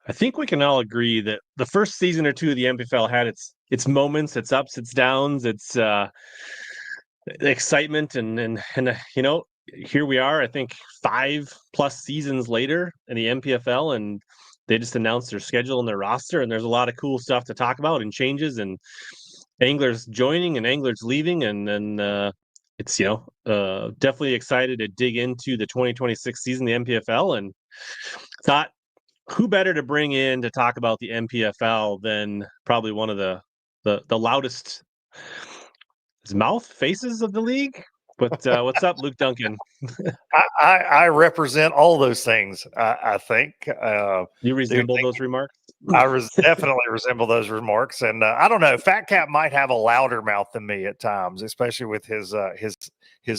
I think we can all agree that the first season or two of the NPFL had its moments, its ups, its downs, its excitement, and here we are. I think 5+ seasons later in the NPFL, and they just announced their schedule and their roster, and there's a lot of cool stuff to talk about and changes and anglers joining and anglers leaving, and then it's definitely excited to dig into the 2026 season, of the NPFL, and thought who better to bring in to talk about the NPFL than probably one of the loudest mouth faces of the league. But what's up, Luke Dunkin? I represent all those things. I think You resemble those remarks. definitely resemble those remarks, and I don't know. Fat Cap might have a louder mouth than me at times, especially with his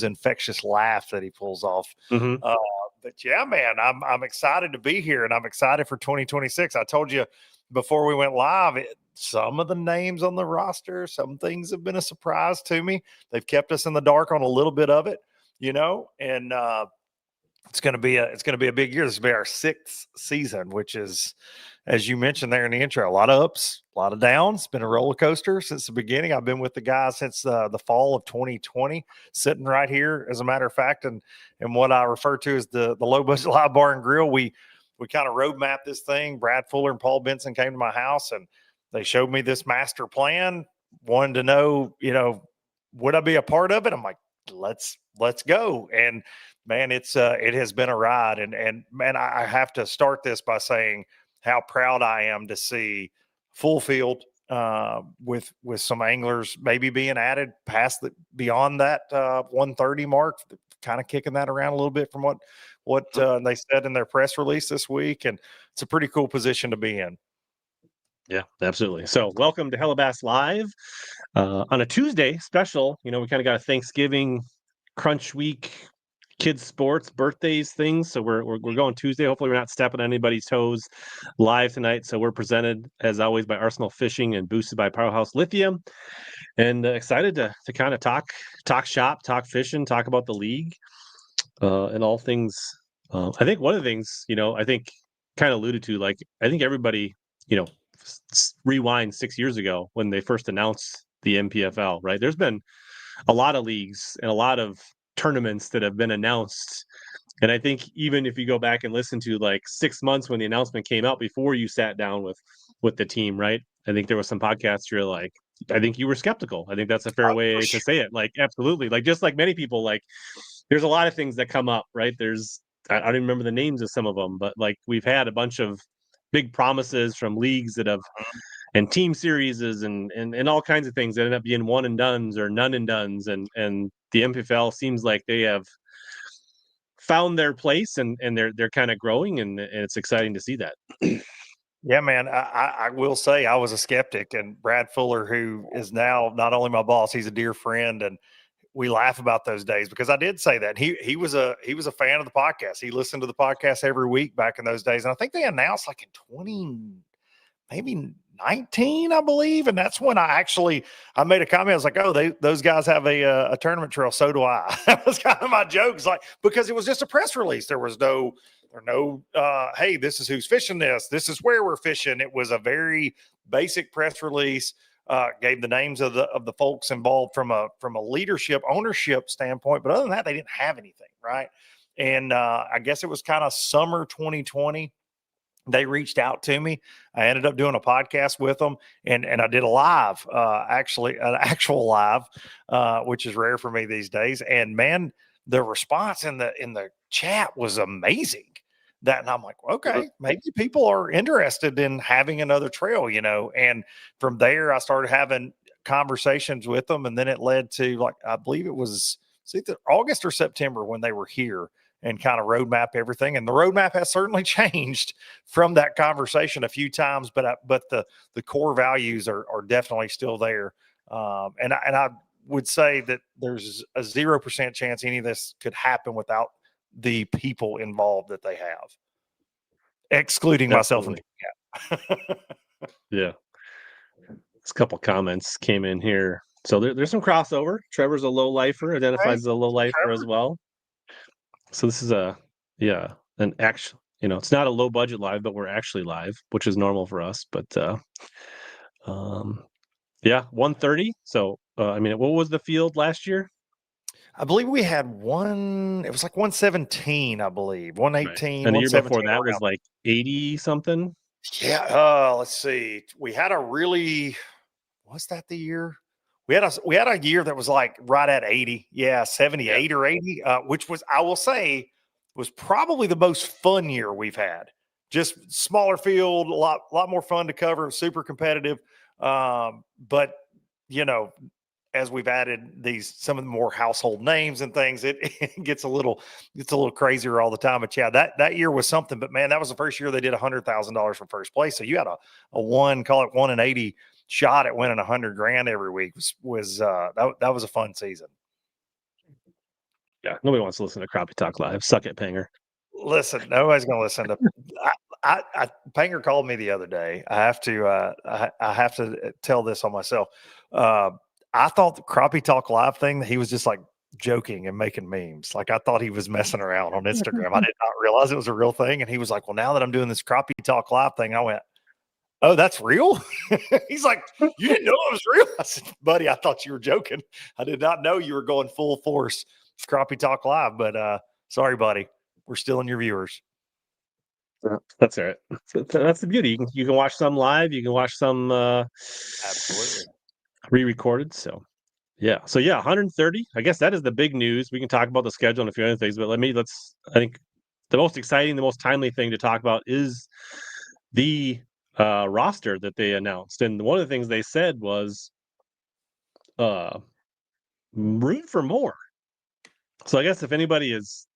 infectious laugh that he pulls off. Mm-hmm. But yeah, man, I'm excited to be here, and I'm excited for 2026. I told you before we went live, some of the names on the roster, some things have been a surprise to me. They've kept us in the dark on a little bit of it, and it's going to be a big year. This will be our 6th season, which is, as you mentioned there in the intro, a lot of ups, a lot of downs. It's been a roller coaster since the beginning. I've been with the guys since the fall of 2020, sitting right here, as a matter of fact, and what I refer to as the low budget live bar and grill. We kind of roadmap this thing. Brad Fuller and Paul Benson came to my house and they showed me this master plan. Wanted to know, would I be a part of it? I'm like, let's go. And man, it has been a ride. And man, I have to start this by saying how proud I am to see full field with some anglers maybe being added beyond that 130 mark, kind of kicking that around a little bit from what they said in their press release this week. And it's a pretty cool position to be in. Yeah, absolutely. So welcome to HellaBass Live on a Tuesday special. We kind of got a Thanksgiving crunch week, kids sports, birthdays, things. So we're going Tuesday. Hopefully we're not stepping on anybody's toes live tonight. So we're presented as always by Arsenal Fishing and boosted by Powerhouse Lithium, and excited to kind of talk shop, talk fishing, talk about the league and all things. I think one of the things, I think kind of alluded to, like, I think everybody, rewind 6 years ago when they first announced the NPFL, right? There's been a lot of leagues and a lot of tournaments that have been announced. And I think even if you go back and listen to like 6 months when the announcement came out before you sat down with the team, right? I think there was some podcasts you're like, I think you were skeptical. I think that's a fair way to say it. Like, absolutely. Like, just like many people, like, there's a lot of things that come up, right? I don't even remember the names of some of them, but like we've had a bunch of big promises from leagues that have, and team series and all kinds of things that end up being one and dones or none and dones. And the MPFL seems like they have found their place and they're kind of growing, and it's exciting to see that. Yeah, man, I will say I was a skeptic, and Brad Fuller, who is now not only my boss, he's a dear friend, and we laugh about those days because I did say that he was a fan of the podcast. He listened to the podcast every week back in those days, and I think they announced like in 2019, I believe, and that's when I made a comment. I was like, "Oh, those guys have a tournament trail, so do I." That was kind of my joke, it's like, because it was just a press release. There was no, hey, this is who's fishing this. This is where we're fishing. It was a very basic press release. Gave the names of the folks involved from a leadership ownership standpoint, but other than that, they didn't have anything, right? And I guess it was kind of summer 2020. They reached out to me. I ended up doing a podcast with them, and I did a live, actually an actual live, which is rare for me these days. And man, the response in the chat was amazing. And I'm like, okay, maybe people are interested in having another trail, and from there I started having conversations with them, and then it led to, like, I believe it was either August or September when they were here and kind of roadmap everything. And the roadmap has certainly changed from that conversation a few times, but the core values are definitely still there. And I would say that there's a 0% chance any of this could happen without the people involved that they have, excluding Absolutely. myself. Yeah. A couple comments came in here. So there's some crossover. Trevor's a low lifer, identifies as a low lifer as well. So this is an it's not a low budget live, but we're actually live, which is normal for us. But um, yeah, 130. So I mean, what was the field last year? I believe we had one, it was like 117, I believe. Right. 118, And the year before 117 that was around. like 80 something. Yeah, let's see. We had a really, was that the year? We had a year that was like right at 80. Yeah, Yeah. 78 or 80, which was, I will say, was probably the most fun year we've had. Just smaller field, a lot more fun to cover, super competitive. But you know, as we've added some of the more household names and things, it gets a little crazier all the time. But yeah, that year was something. But man, that was the first year they did $100,000 for first place. So you had a one, call it 1 in 80 shot at winning 100 grand every week. That was a fun season. Yeah. Nobody wants to listen to Crappie Talk Live. Suck it, Panger. Listen, nobody's going to listen to. Panger called me the other day. I have to tell this on myself. I thought the Crappie Talk Live thing, that he was just like joking and making memes. Like I thought he was messing around on Instagram. I did not realize it was a real thing. And he was like, "Well, now that I'm doing this Crappie Talk Live thing," I went, "Oh, that's real?" He's like, "You didn't know it was real?" I said, "Buddy, I thought you were joking. I did not know you were going full force Crappie Talk Live." But sorry, buddy, we're still in your viewers. Yeah, that's all right. That's the beauty. You can watch some live. You can watch some Absolutely. re-recorded. So yeah, 130. I guess that is the big news. We can talk about the schedule and a few other things, but I think the most exciting, the most timely thing to talk about is the roster that they announced. And one of the things they said was uh room for more. So I guess if anybody is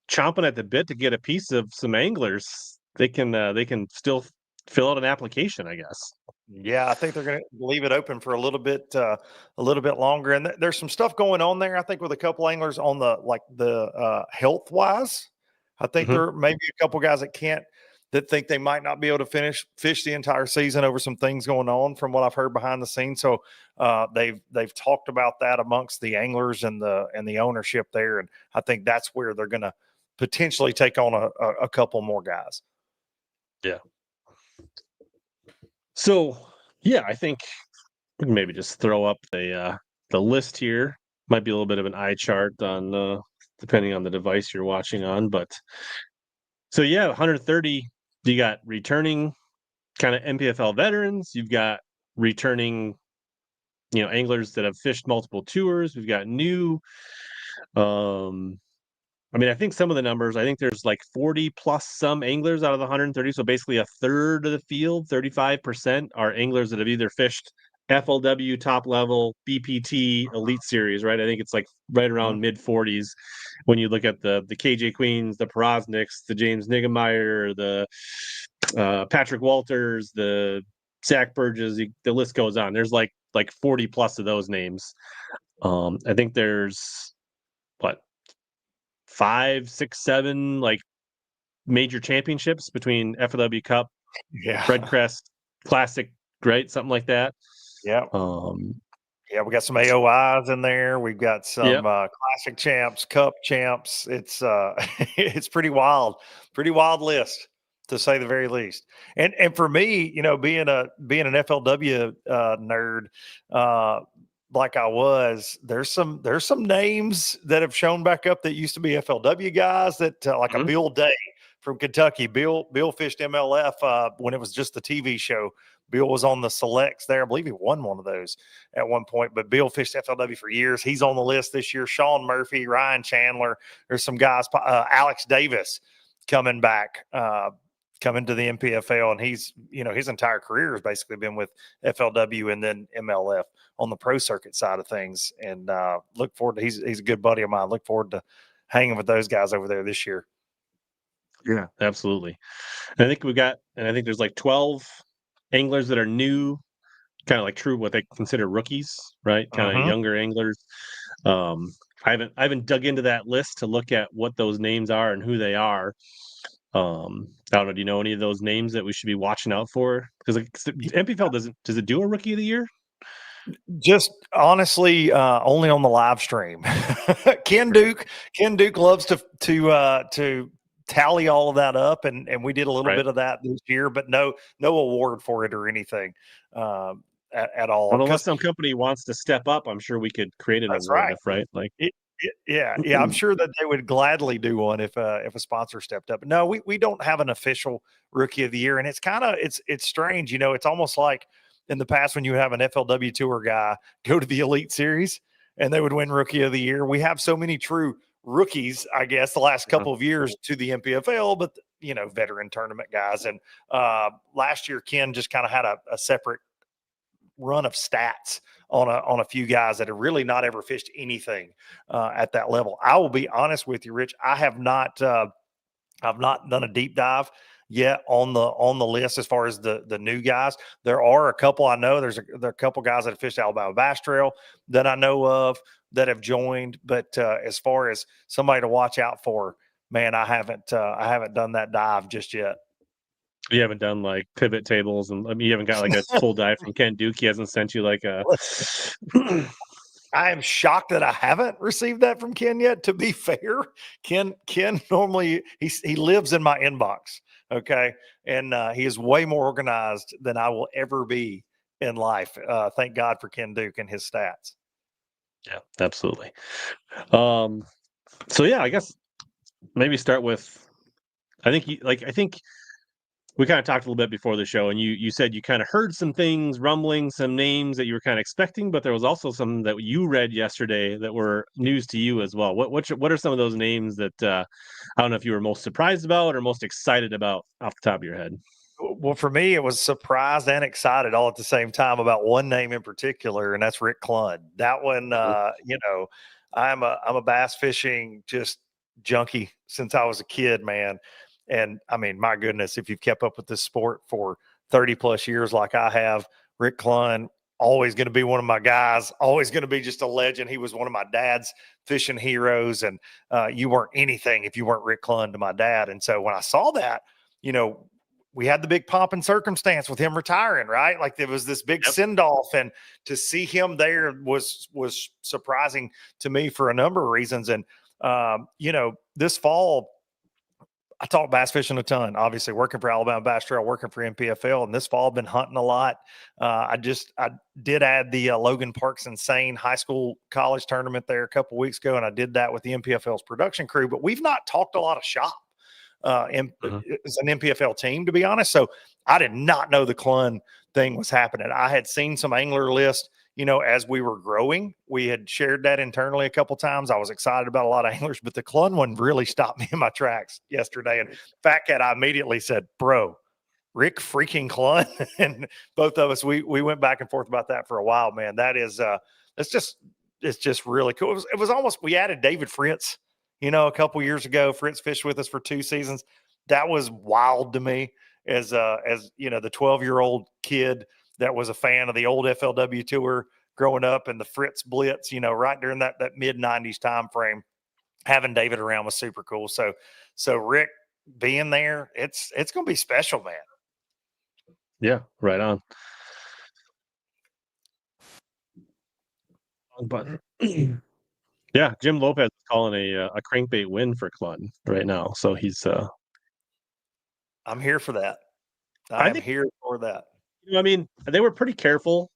chomping at the bit to get a piece of some anglers, they can still fill out an application, I guess. Yeah, I think they're going to leave it open for a little bit longer. And there's some stuff going on there. I think with a couple anglers on the health wise, I think Mhm. there may be a couple guys that think they might not be able to fish the entire season over some things going on from what I've heard behind the scenes. So they've talked about that amongst the anglers and the ownership there, and I think that's where they're going to potentially take on a couple more guys. Yeah. So yeah, I think we can maybe just throw up the list here. Might be a little bit of an eye chart on depending on the device you're watching on, but so yeah, 130. You got returning kind of NPFL veterans. You've got returning, anglers that have fished multiple tours. We've got new. Um, I mean, I think some of the numbers. I think there's like 40 plus some anglers out of the 130. So basically, a third of the field, 35%, are anglers that have either fished FLW top level, BPT, Elite Series. Right. I think it's like right Mhm. around mid 40s when you look at the KJ Queens, the Porosniks, the James Niggemeyer, the Patrick Walters, the Zach Burgess. The list goes on. There's like 40 plus of those names. I think there's what 5, 6, 7 like major championships between FLW Cup, Red Yeah. Crest, Classic, right? Something like that. Yeah. Um, Yeah, we got some AOIs in there. We've got some yep. classic champs, cup champs. It's it's pretty wild list to say the very least. And for me, being an FLW nerd, uh, like I was, there's some names that have shown back up that used to be FLW guys that like a Mhm. Bill Day from Kentucky. Bill fished MLF when it was just the TV show. Bill was on the selects there. I believe he won one of those at one point, but Bill fished FLW for years. He's on the list this year. Sean Murphy, Ryan Chandler. There's some guys, Alex Davis coming back, coming to the NPFL. And his entire career has basically been with FLW and then MLF on the pro circuit side of things. And look forward to, he's a good buddy of mine. Look forward to hanging with those guys over there this year. Yeah, absolutely. And I think there's like 12 anglers that are new, kind of like true what they consider rookies, right? Kind of Mm-hmm. younger anglers. Um, I haven't dug into that list to look at what those names are and who they are. I don't know. Do you know any of those names that we should be watching out for? Because like, NPFL does it do a rookie of the year? Just honestly, only on the live stream. Ken Duke, Ken Duke loves to tally all of that up, and we did a little Right. bit of that this year, but no award for it or anything at all. Well, unless Because some company wants to step up, I'm sure we could create an that's award right. if right, like Yeah. I'm sure that they would gladly do one if a sponsor stepped up. But no, we don't have an official rookie of the year, and it's kind of it's strange. You know, it's almost like in the past when you have an FLW tour guy go to the Elite Series and they would win rookie of the year. We have so many true rookies, I guess, the last Mhm. couple of years to the NPFL, but veteran tournament guys. And last year, Ken just kind of had a separate run of stats on a few guys that have really not ever fished anything at that level. I will be honest with you, Rich. I've not done a deep dive yet on the list as far as the new guys. There are a couple I know. There are a couple guys that have fished Alabama Bass Trail that I know of that have joined. But as far as somebody to watch out for, man, I haven't done that dive just yet. You haven't done like pivot tables, and I mean, you haven't got like a full dive from Ken Duke. He hasn't sent you like a. I am shocked that I haven't received that from Ken yet. To be fair, Ken normally he lives in my inbox, okay, and he is way more organized than I will ever be in life. Thank God for Ken Duke and his stats. Yeah, absolutely. Um, so yeah, I guess maybe start with. I think we kind of talked a little bit before the show, and you said you kind of heard some things, rumbling, some names that you were kind of expecting, but there was also some that you read yesterday that were news to you as well. What are some of those names that I don't know if you were most surprised about or most excited about off the top of your head? Well, for me, it was surprised and excited all at the same time about one name in particular, and that's Rick Clunn. That one, Mhm. I'm a bass fishing just junkie since I was a kid, man. And I mean, my goodness, if you've kept up with this sport for 30 plus years like I have, Rick Clunn, always going to be one of my guys, always going to be just a legend. He was one of my dad's fishing heroes, and you weren't anything if you weren't Rick Clunn to my dad. And so when I saw that, you know, we had the big pomp and circumstance with him retiring, right? Like there was this big Yep. send off, and to see him there was surprising to me for a number of reasons. And this fall, I talk bass fishing a ton. Obviously, working for Alabama Bass Trail, working for NPFL, and this fall I've been hunting a lot. I did add the Logan Parks Insane High School College tournament there a couple weeks ago, and I did that with the NPFL's production crew. But we've not talked a lot of shop Mhm. as an NPFL team, to be honest. So I did not know the Clunn thing was happening. I had seen some angler list, as we were growing. We had shared that internally a couple times. I was excited about a lot of anglers, but the Clunn one really stopped me in my tracks yesterday. And Fat Cat, I immediately said, bro, Rick freaking Clunn. And both of us, we went back and forth about that for a while, man. That is, it's just really cool. It was almost, we added David Fritz, a couple years ago. Fritz fished with us for 2 seasons. That was wild to me as the 12-year-old kid that was a fan of the old FLW tour growing up and the Fritz Blitz, right during that mid 90s time frame. Having David around was super cool. So Rick being there, it's going to be special, man. Yeah, right on. But yeah, Jim Lopez is calling a crankbait win for Clunn right now. So he's I'm here for that. I I am think here for that. I mean they were pretty careful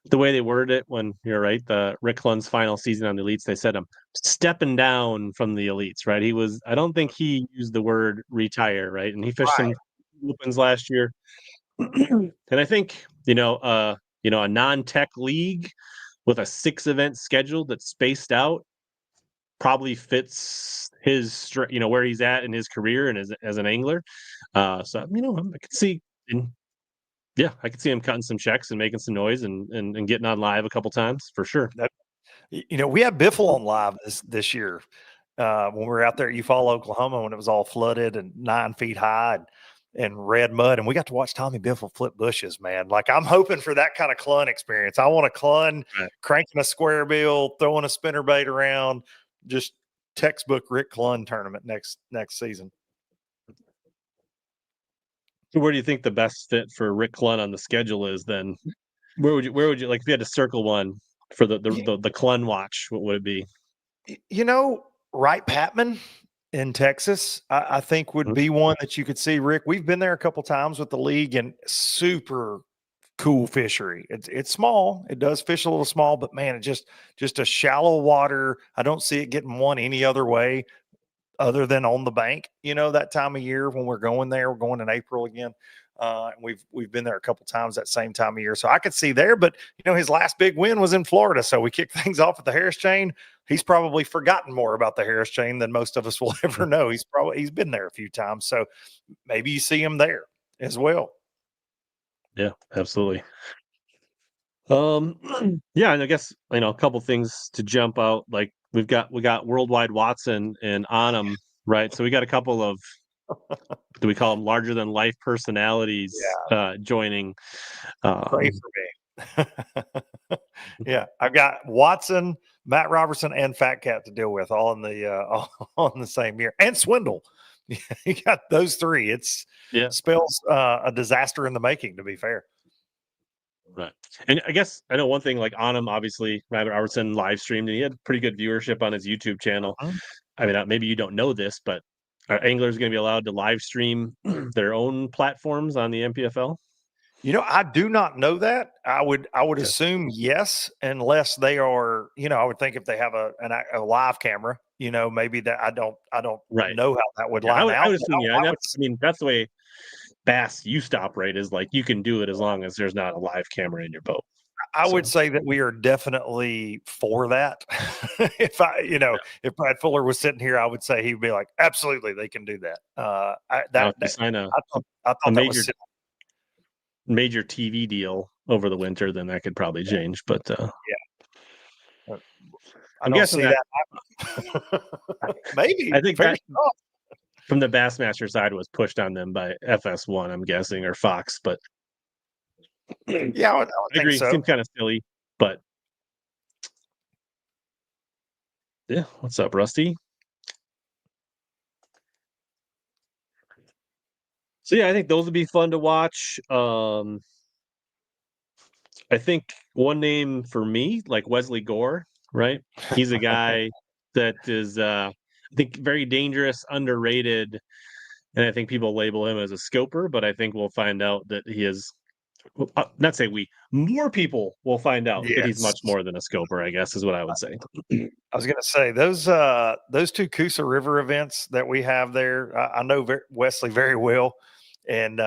the way they worded it when you're right. The Rick Clunn's final season on the elites, they said I'm stepping down from the elites, right? I don't think he used the word retire, right? And he fished Right. some opens last year. And I think, a non-tech league with a 6 event schedule that's spaced out probably fits his, where he's at in his career and as an angler. So, I could see, and yeah, I could see him cutting some checks and making some noise and getting on live a couple times for sure. That, we had Biffle on live this year when we were out there at Eufaula, Oklahoma, when it was all flooded and 9 feet high and red mud. And we got to watch Tommy Biffle flip bushes, man. Like I'm hoping for that kind of Clunn experience. I want a Clunn Right. cranking a square bill, throwing a spinner bait around, just textbook Rick Clunn tournament next season. So where do you think the best fit for Rick Clunn on the schedule is then? Where would you like if you had to circle one for the Clun watch? What would it be? Wright Patman in Texas, I think would Mhm. be one that you could see. Rick, we've been there a couple times with the league, and super cool fishery. It's small. It does fish a little small, but man, it just a shallow water. I don't see it getting one any other way other than on the bank. That time of year when we're going there, we're going in April again. And we've been there a couple times that same time of year, so I could see there. But his last big win was in Florida, so we kicked things off at the Harris Chain. He's probably forgotten more about the Harris Chain than most of us will ever know. He's been there a few times, so maybe you see him there as well. Yeah, absolutely. Yeah, and I guess a couple things to jump out. Like we got Worldwide Watson and Onum, right? So we got a couple of, do we call them larger than life personalities Yeah, joining. pray for me. Yeah, I've got Watson, Matt Robertson, and Fat Cat to deal with all in the all in the same year, and Swindle. You got those three. It's Yeah, spells a disaster in the making, to be fair. right. And I guess I know one thing, like Onum, obviously, Rabbit Robertson live streamed, and he had pretty good viewership on his YouTube channel. Mhm. I mean, maybe you don't know this, but are anglers going to be allowed to live stream their own platforms on the NPFL? I do not know that. I would Okay. assume yes, unless they are. I would think if they have a live camera, maybe that I don't Right. know how that would Yeah, I line would I out. would But assume, yeah, I would that's the way Bass used to operate, is like you can do it as long as there's not a live camera in your boat. I would So, say that we are definitely for that. yeah. If Brad Fuller was sitting here, I would say he'd be like, absolutely, they can do that. Now if you sign I a thought that was silly. major TV deal over the winter, then that could probably change, but, Yeah, I I'm don't guessing see that that. I Maybe, think fingers that crossed. from the Bassmaster side was pushed on them by FS1, I'm guessing, or Fox, but I Yeah, I would think agree, so. seems kinda silly, but yeah. What's up, Rusty? So, yeah, I think those would be fun to watch. I think one name for me, like Wesley Gore, right? He's a guy that is, I think, very dangerous, underrated, and I think people label him as a scoper, but I think we'll find out that he is. Well, not say we. More people will find out that he's much Yes. more than a scoper, I guess, is what I would say. I was going to say those two Coosa River events that we have there. I know Wesley very well, and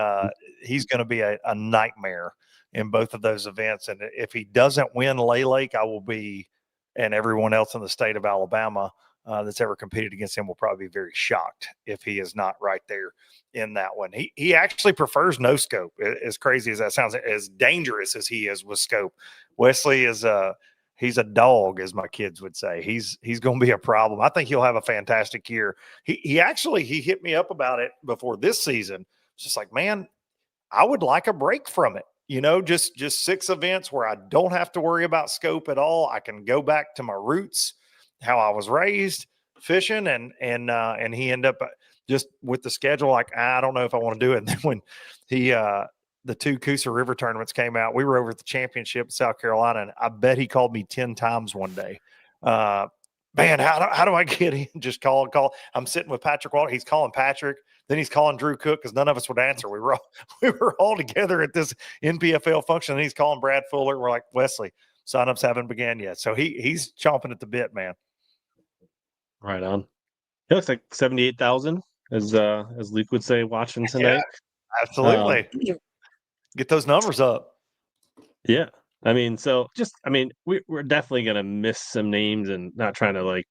he's going to be a nightmare in both of those events. And if he doesn't win Lay Lake, I will be, and everyone else in the state of Alabama that's ever competed against him will probably be very shocked if he is not right there in that one. He actually prefers no scope. As crazy as that sounds, as dangerous as he is with scope, Wesley is he's a dog, as my kids would say. He's going to be a problem. I think he'll have a fantastic year. He hit me up about it before this season. It's just like, man, I would like a break from it. Just 6 events where I don't have to worry about scope at all. I can go back to my roots, how I was raised fishing, and he ended up just with the schedule. Like, I don't know if I want to do it. And then when he the two Coosa River tournaments came out, we were over at the championship in South Carolina, and I bet he called me 10 times one day. Uh, Man, how do I get in? Just call. I'm sitting with Patrick Walter. He's calling Patrick. Then he's calling Drew Cook because none of us would answer. We were all together at this NPFL function, and he's calling Brad Fuller. We're like, Wesley, signups haven't began yet. So he's chomping at the bit, man. Right on. It looks like 78,000, as Luke would say, watching Yeah, tonight. Um, absolutely. Get those numbers up. yeah. I mean, so just, I mean, we're definitely gonna miss some names, and not trying to like,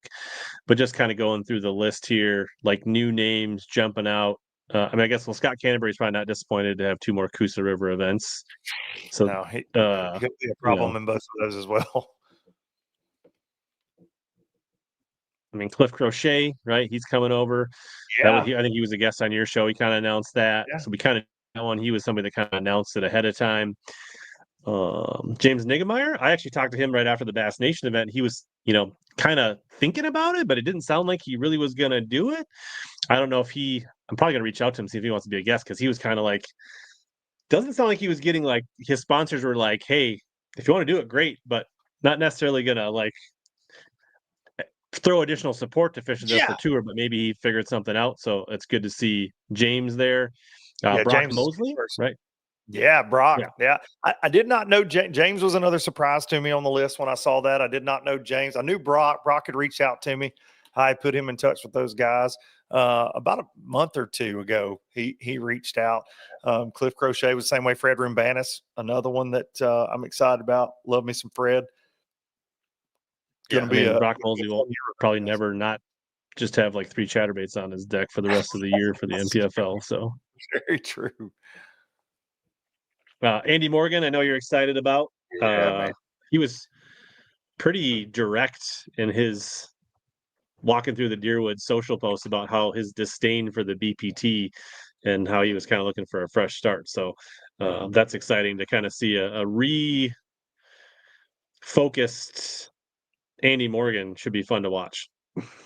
but just kind of going through the list here, like new names jumping out. I mean, I guess, well, Scott Canterbury's probably not disappointed to have two more Coosa River events. So, No, uh, he'll be a you know, problem in both of those as well. I mean, Cliff Crochet, right? He's coming over. Yeah, I think he was a guest on your show. He kind of announced that. yeah. So we kind of that one. He was somebody that kind of announced it ahead of time. James Niggemeyer, I actually talked to him right after the Bass Nation event. He was, kind of thinking about it, but it didn't sound like he really was going to do it. I don't know if I'm probably going to reach out to him, see if he wants to be a guest, because he was kind of like, doesn't sound like he was getting like, his sponsors were like, hey, if you want to do it, great, but not necessarily gonna like throw additional support to Fisher there Yeah. for tour, but maybe he figured something out. So it's good to see James there. Yeah. Brock James is a good Mosley, person. right? Yeah, Brock. Yeah. Yeah. I did not know James was another surprise to me on the list when I saw that. I did not know James. I knew Brock. Brock had reached out to me. I put him in touch with those guys about a month or two ago. He reached out. Cliff Crochet was the same way. Fred Rumbanis, another one that I'm excited about. Love me some Fred. Yeah. Going to I be mean, a Brock Mosley will fun year with probably those guys. never not just have like 3 chatterbaits on his deck for the rest of the year for the NPFL. So Very true. Andy Morgan, I know you're excited about. Yeah, man. He was pretty direct in his walking through the Deerwood social post about how his disdain for the BPT and how he was kind of looking for a fresh start. So that's exciting to kind of see a refocused Andy Morgan. Should be fun to watch.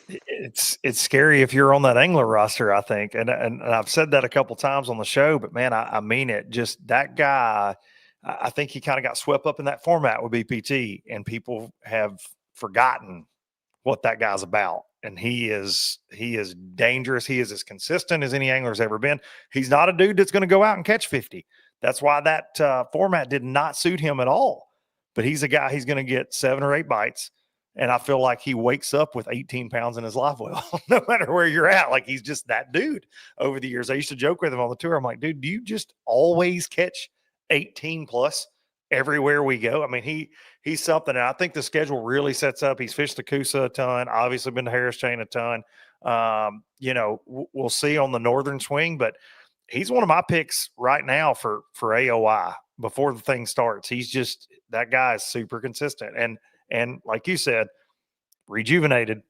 It's scary if you're on that angler roster, I think, and I've said that a couple times on the show, but man, I mean it. Just that guy, I think he kind of got swept up in that format with BPT, and people have forgotten what that guy's about. And he is dangerous. He is as consistent as any angler's ever been. He's not a dude that's going to go out and catch 50. That's why that format did not suit him at all. But he's a guy. He's going to get 7 or 8 bites. And I feel like he wakes up with 18 pounds in his live well, no matter where you're at. Like he's just that dude over the years. I used to joke with him on the tour. I'm like, dude, do you just always catch 18 plus everywhere we go? I mean, he's something. And I think the schedule really sets up. He's fished the Coosa a ton, obviously been to Harris Chain a ton. We'll see on the northern swing, but he's one of my picks right now for AOI before the thing starts. He's just, that guy is super consistent. And like you said, rejuvenated.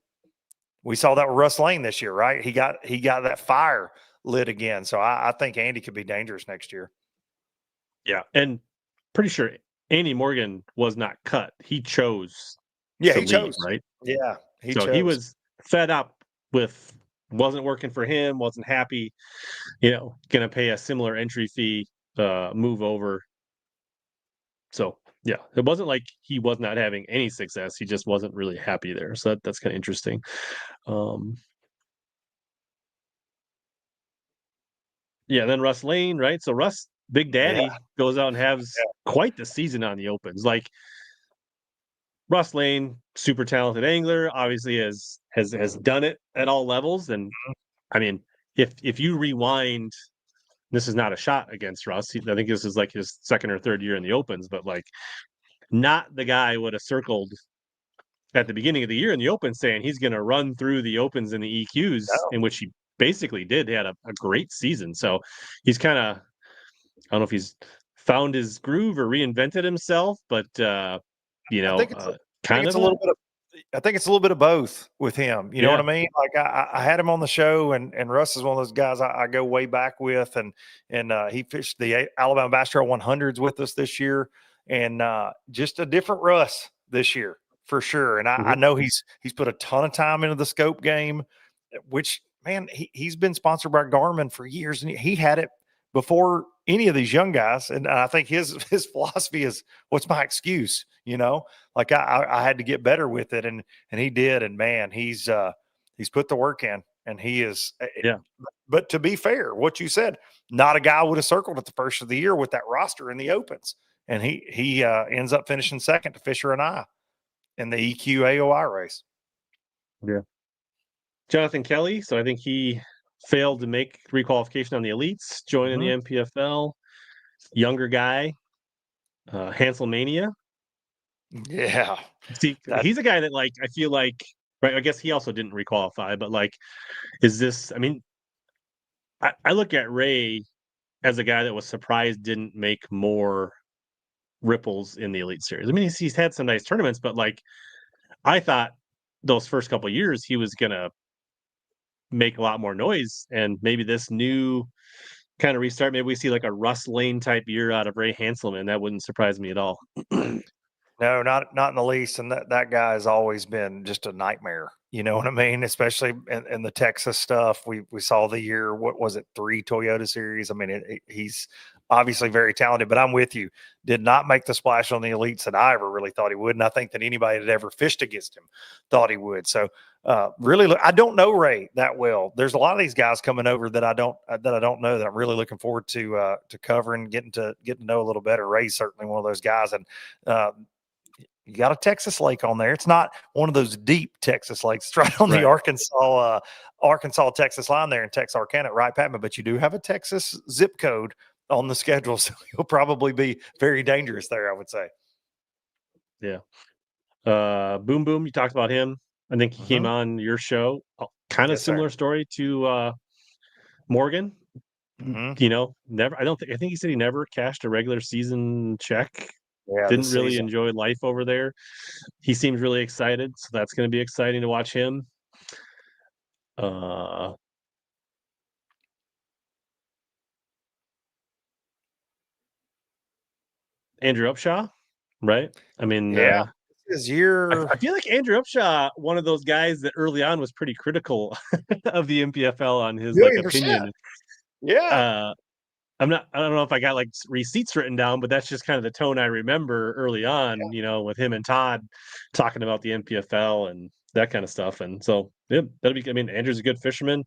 We saw that with Russ Lane this year, right? He got that fire lit again. So I think Andy could be dangerous next year. Yeah, and pretty sure Andy Morgan was not cut. He chose Yeah, to he leave, chose. right? Yeah, he So he chose. was fed up with wasn't working for him, wasn't happy, gonna pay a similar entry fee, move over. So yeah, it wasn't like he was not having any success. He just wasn't really happy there. So that's kind of interesting. Um, yeah, then Russ Lane, right? So Russ, Big Yeah, Daddy, goes out and has yeah. quite the season on the opens. Like Russ Lane, super talented angler, obviously has done it at all levels. And I mean, if you rewind, this is not a shot against Russ. I think this is like his second or third year in the opens, but like not the guy would have circled at the beginning of the year in the open saying he's going to run through the opens and the EQs, No, in which he basically did. He had a great season. So he's kind of, I don't know if he's found his groove or reinvented himself, but I think it's kind of a little bit of, I think it's a little bit of both with him. You know what yeah. I mean? Like I had him on the show, and Russ is one of those guys I go way back with, and he fished the Alabama Bass Trail 100s with us this year, and just a different Russ this year for sure. And I Mhm. know he's put a ton of time into the scope game, which man, he's been sponsored by Garmin for years, and he had it before any of these young guys. And I think his philosophy is, what's my excuse? Like I had to get better with it, and he did. And man, he's put the work in, and he is. Yeah. But to be fair, what you said, not a guy would have circled at the first of the year with that roster in the opens, and he ends up finishing second to Fisher and I in the EQ AOI race. Yeah. Jonathan Kelly. So I think he failed to make requalification on the elites, joining the NPFL. Younger guy, Hanselmania. Yeah, See, that he's a guy that like I feel like right. I guess he also didn't requalify, but like, is this? I mean, I look at Ray as a guy that was surprised didn't make more ripples in the Elite Series. I mean, he's had some nice tournaments, but like I thought those first couple of years he was gonna make a lot more noise, and maybe this new kind of restart, maybe we see like a Russ Lane type year out of Ray Hanselman. That wouldn't surprise me at all. No, not in the least. And that guy has always been just a nightmare. You know what I mean? Especially in the Texas stuff. We saw the year, what was it, 3 Toyota series. I mean, he's obviously very talented, but I'm with you. Did not make the splash on the elites that I ever really thought he would, and I think that anybody that ever fished against him thought he would. So really, I don't know Ray that well. There's a lot of these guys coming over that I don't know that I'm really looking forward to covering, getting to know a little better. Ray's certainly one of those guys, and you got a Texas lake on there. It's not one of those deep Texas lakes. It's right on the Arkansas Texas line there in Texarkana, right, Patman? But you do have a Texas zip code on the schedule, so you'll probably be very dangerous there, I would say. Yeah. Boom Boom, you talked about him. I think he came on your show. Kind of similar story to Morgan. You know, never. I think he said he never cashed a regular season check. Yeah, didn't really enjoy life over there. He seems really excited, so that's going to be exciting to watch him. Andrew Upshaw, right? I mean, yeah, his year. I feel like Andrew Upshaw, one of those guys that early on was pretty critical of the NPFL on his like opinion. Yeah. I don't know if I got like receipts written down, but that's just kind of the tone I remember early on, you know, with him and Todd talking about the NPFL and that kind of stuff. And so, yeah, I mean, Andrew's a good fisherman.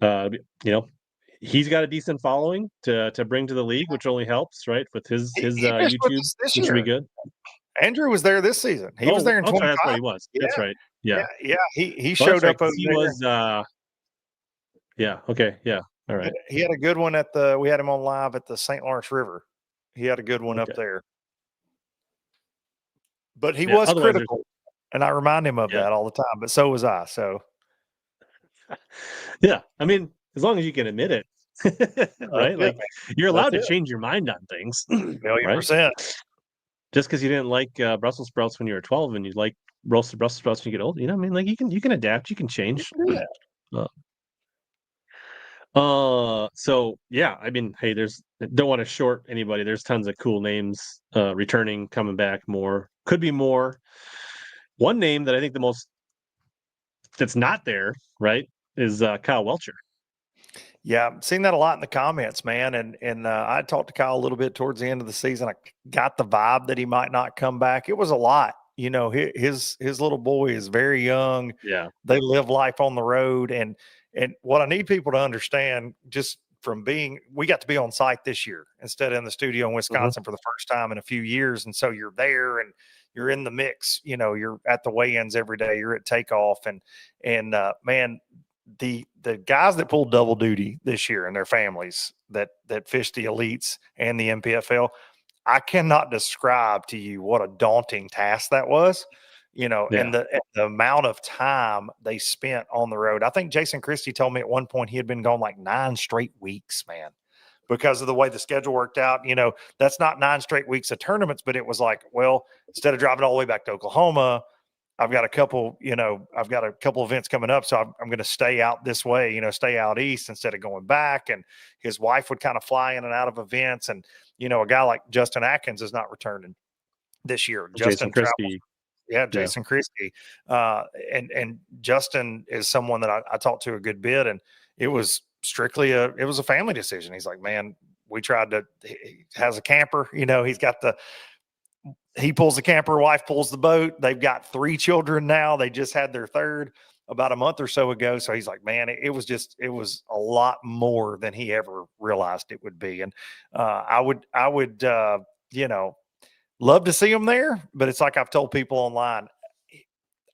You know, he's got a decent following to bring to the league, which only helps, right? With his He fished with YouTube, us this which should year. be good. Andrew was there this season. He was there in 25. That's right, he was. Yeah. That's right. Yeah. He showed up over he there. was yeah, okay, yeah. All right. He had a good one we had him on live at the St. Lawrence River. He had a good one up there. But he was critical, and I remind him of that all the time, but so was I, so. Yeah, I mean, as long as you can admit it, right? Like, you're allowed to change your mind on things, $1,000,000%. Just because you didn't like Brussels sprouts when you were 12 and you like roasted Brussels sprouts when you get old, you know, I mean, like you can adapt, you can change. So yeah, I mean, hey, don't want to short anybody. There's tons of cool names returning, coming back, more. Could be more. One name that I think that's not there, right, is Kyle Welcher. Yeah, I'm seeing that a lot in the comments, man. And I talked to Kyle a little bit towards the end of the season. I got the vibe that he might not come back. It was a lot. You know, his little boy is very young. Yeah. They live life on the road. And what I need people to understand, just from we got to be on site this year instead of in the studio in Wisconsin for the first time in a few years. And so you're there and you're in the mix, you know, you're at the weigh-ins every day, you're at takeoff. And man, the guys that pulled double duty this year and their families that fished the elites and the NPFL, I cannot describe to you what a daunting task that was, you know, and the amount of time they spent on the road. I think Jason Christie told me at one point he had been gone like 9 straight weeks, man, because of the way the schedule worked out. You know, that's not 9 straight weeks of tournaments, but it was like, well, instead of driving all the way back to Oklahoma, I've got a couple events coming up. So I'm going to stay out this way, you know, stay out east instead of going back. And his wife would kind of fly in and out of events. And, you know, a guy like Justin Atkins is not returning this year. Jason Christie. Yeah, Jason Christie. And Justin is someone that I talked to a good bit, and it was strictly it was a family decision. He's like, man, he has a camper, you know, he pulls the camper, wife pulls the boat. They've got 3 children now. They just had their third about a month or so ago. So he's like, man, it was a lot more than he ever realized it would be. And I would, you know, love to see him there, but it's like I've told people online,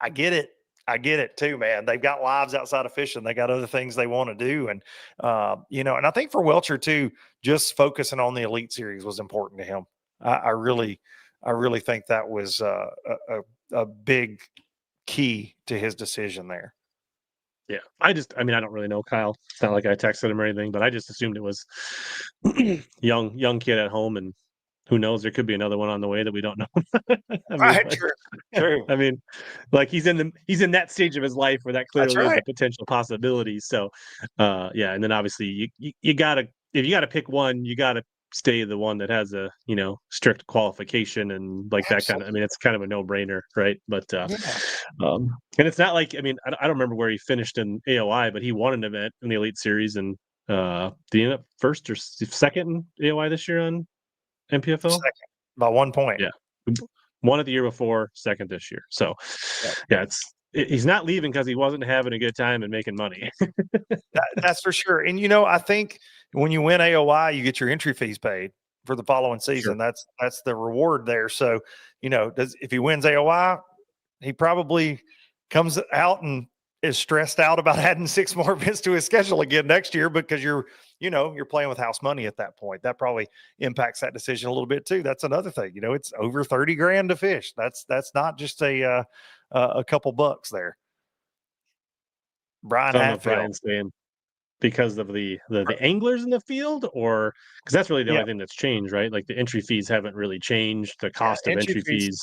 I get it too, man. They've got lives outside of fishing. They got other things they want to do. And, you know, and I think for Welcher too, just focusing on the Elite Series was important to him. I really think that was a big key to his decision there. Yeah. I mean, I don't really know Kyle. It's not like I texted him or anything, but I just assumed it was young kid at home, and who knows, there could be another one on the way that we don't know. I mean, true. I mean, like he's in that stage of his life where that clearly is a potential possibility. So, yeah. And then obviously you gotta, if you gotta pick one, you gotta stay the one that has a, you know, strict qualification and like that kind of, I mean, it's kind of a no brainer. Right. But, and it's not like, I mean, I don't remember where he finished in AOI, but he won an event in the Elite Series, and Did he end up first or second in AOI this year on NPFL? Second by 1 point. Yeah, one at the year before, second this year. So, yeah, he's not leaving because he wasn't having a good time and making money. That's for sure. And I think when you win AOI, you get your entry fees paid for the following season. Sure. That's the reward there. So, if he wins AOI, he probably comes out and is stressed out about adding 6 more events to his schedule again next year because you're playing with house money at that point. That probably impacts that decision a little bit too. That's another thing. It's over 30 grand to fish. That's not just a couple bucks there. Brian I don't know if Hatfield. Brian's saying because of the anglers in the field, or because that's really the only thing that's changed, right? Like the entry fees haven't really changed. The cost of entry fees.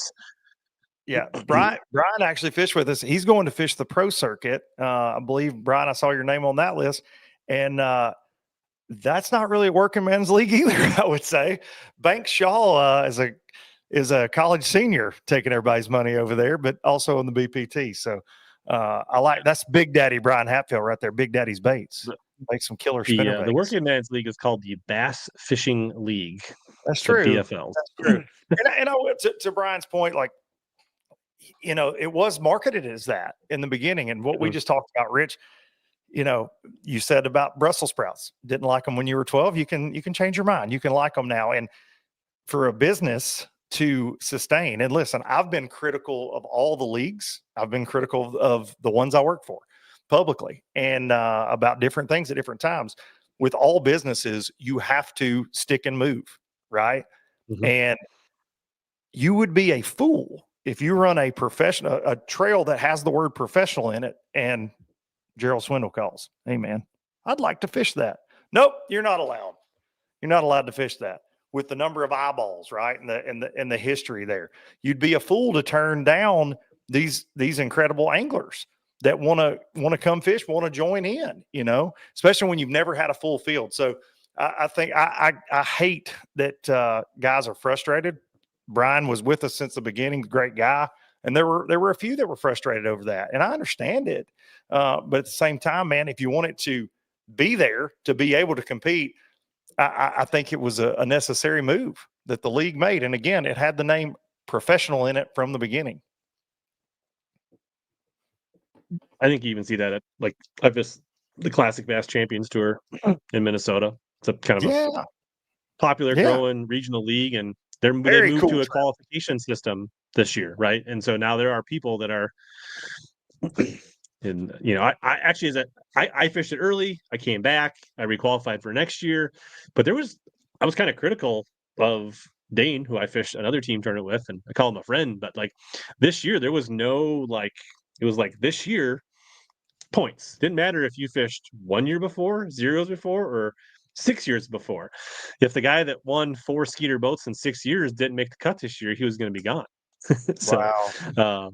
Yeah, Brian actually fished with us. He's going to fish the pro circuit. I believe, Brian, I saw your name on that list. And that's not really a working men's league either, I would say. Banks Shaw is a college senior taking everybody's money over there, but also in the BPT. So that's Big Daddy Brian Hatfield right there, Big Daddy's baits. Make some killer spinner baits. The working men's league is called the Bass Fishing League. That's true. BFL. That's true. and I went to Brian's point, like, it was marketed as that in the beginning. And what we just talked about, Rich, you said about Brussels sprouts, didn't like them when you were 12. You can change your mind. You can like them now. And for a business to sustain, and listen, I've been critical of all the leagues. I've been critical of the ones I work for publicly and about different things at different times. With all businesses, you have to stick and move, right? Mm-hmm. And you would be a fool if you run a trail that has the word professional in it and Gerald Swindle calls, "Hey man, I'd like to fish that." Nope, you're not allowed. You're not allowed to fish that with the number of eyeballs, right? And the history there. You'd be a fool to turn down these incredible anglers that want to come fish, want to join in, especially when you've never had a full field. So I think I hate that guys are frustrated. Brian was with us since the beginning, great guy. And there were a few that were frustrated over that. And I understand it. But at the same time, man, if you wanted to be there to be able to compete, I think it was a necessary move that the league made. And again, it had the name professional in it from the beginning. I think you even see that at the Classic Bass Champions Tour in Minnesota. It's a kind of a popular growing regional league, and they moved to a qualification system this year, right? And so now there are people that are, and I actually I fished it early. I came back. I requalified for next year, but I was kind of critical of Dane, who I fished another team tournament with, and I call him a friend. But like this year, there was no it was like this year points didn't matter if you fished 1 year before, 0 years before, or 6 years before. If the guy that won 4 skeeter boats in 6 years didn't make the cut this year, he was going to be gone. So, wow.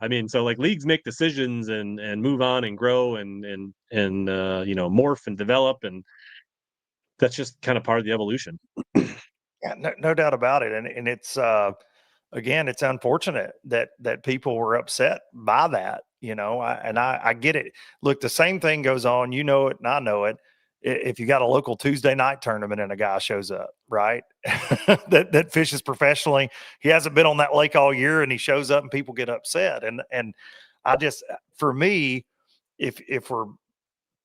I mean, so leagues make decisions and move on and grow and morph and develop, and that's just kind of part of the evolution. Yeah, no doubt about it. And it's again, it's unfortunate that people were upset by that. I get it. Look, the same thing goes on. You know it, and I know it. If you got a local Tuesday night tournament and a guy shows up, right, that fishes professionally, he hasn't been on that lake all year, and he shows up and people get upset. And I just, for me, if we're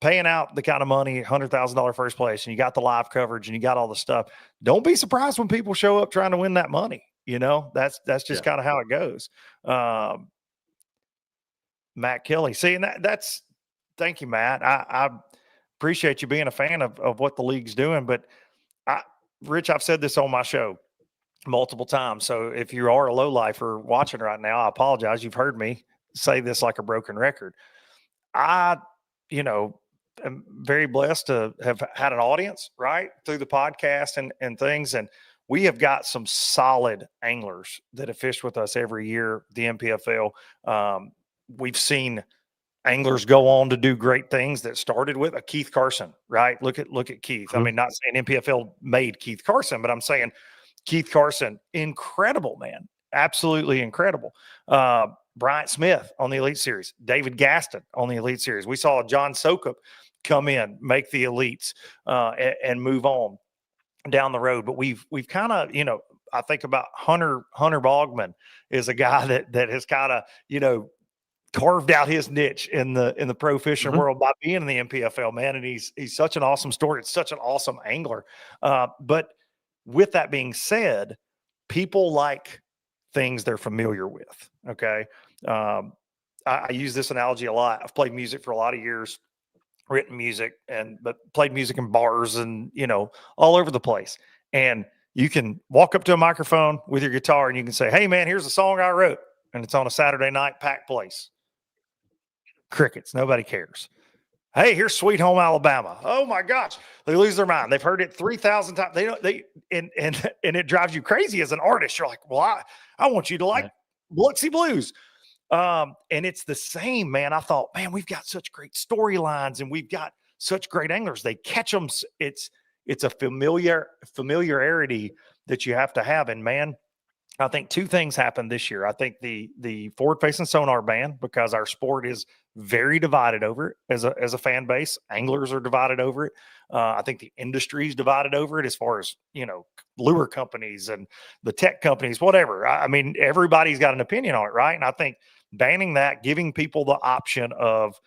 paying out the kind of money, $100,000 first place, and you got the live coverage and you got all the stuff, don't be surprised when people show up trying to win that money. That's just kind of how it goes. Matt Kelly, see, and that's, thank you, Matt. I appreciate you being a fan of what the league's doing, but Rich, I've said this on my show multiple times. So if you are a lowlifer watching right now, I apologize. You've heard me say this like a broken record. I, am very blessed to have had an audience, right, through the podcast and things. And we have got some solid anglers that have fished with us every year, the NPFL. We've seen anglers go on to do great things that started with a Keith Carson, right? Look at Keith. Mm-hmm. I mean, not saying NPFL made Keith Carson, but I'm saying Keith Carson, incredible, man. Absolutely incredible. Bryant Smith on the Elite Series, David Gaston on the Elite Series. We saw John Sokup come in, make the elites, and move on down the road. But we've kind of, I think about Hunter Bogman is a guy that has kind of, carved out his niche in the pro fishing world by being in the NPFL, man. And he's such an awesome story. It's such an awesome angler. But with that being said, people like things they're familiar with. Okay. I use this analogy a lot. I've played music for a lot of years, written music, but played music in bars and, all over the place. And you can walk up to a microphone with your guitar and you can say, "Hey man, here's a song I wrote." And it's on a Saturday night, packed place. Crickets. Nobody cares. "Hey, here's Sweet Home Alabama." Oh my gosh. They lose their mind. They've heard it 3,000 times. And it drives you crazy as an artist. You're like, well, I want you to like Biloxi Blues. And it's the same, man. I thought, man, we've got such great storylines and we've got such great anglers. They catch them. It's a familiarity that you have to have. And man, I think two things happened this year. I think the forward-facing sonar ban, because our sport is very divided over it as a fan base. Anglers are divided over it. I think the industry is divided over it as far as, lure companies and the tech companies, whatever. I mean, everybody's got an opinion on it, right? And I think banning that, giving people the option of,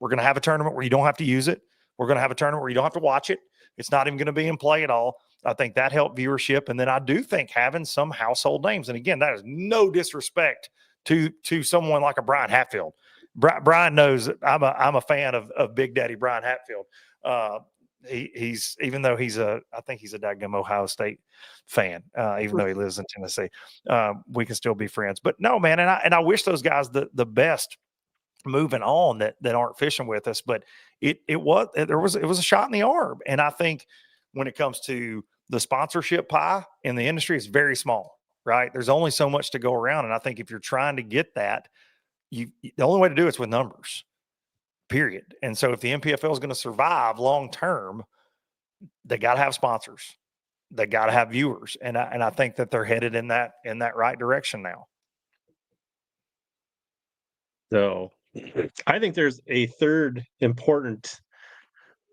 we're going to have a tournament where you don't have to use it. We're going to have a tournament where you don't have to watch it. It's not even going to be in play at all. I think that helped viewership. And then I do think having some household names, and again, that is no disrespect to someone like a Brian Hatfield. Brian knows I'm a fan of Big Daddy Brian Hatfield. He's, even though I think he's a daggum Ohio State fan, even though he lives in Tennessee. We can still be friends. But no, man, and I wish those guys the best moving on that aren't fishing with us. But it was a shot in the arm. And I think when it comes to the sponsorship pie in the industry, it's very small, right? There's only so much to go around. And I think if you're trying to get that, the only way to do it's with numbers, period. And so if the NPFL is going to survive long term, they got to have sponsors, they got to have viewers, and I think that they're headed in that right direction now. So I think there's a third important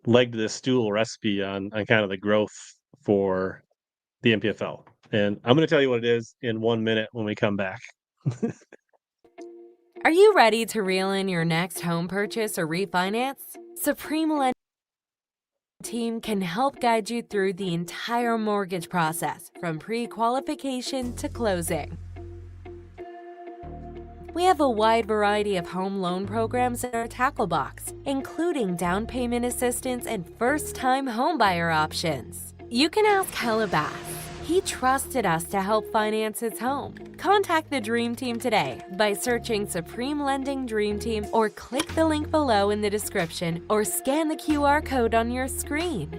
leg to this stool recipe on kind of the growth for the NPFL. And I'm going to tell you what it is in 1 minute when we come back. Are you ready to reel in your next home purchase or refinance? Supreme Lending Team can help guide you through the entire mortgage process, from pre-qualification to closing. We have a wide variety of home loan programs in our tackle box, including down payment assistance and first-time homebuyer options. You can ask HellaBass. He trusted us to help finance his home. Contact the Dream Team today by searching Supreme Lending Dream Team, or click the link below in the description, or scan the QR code on your screen.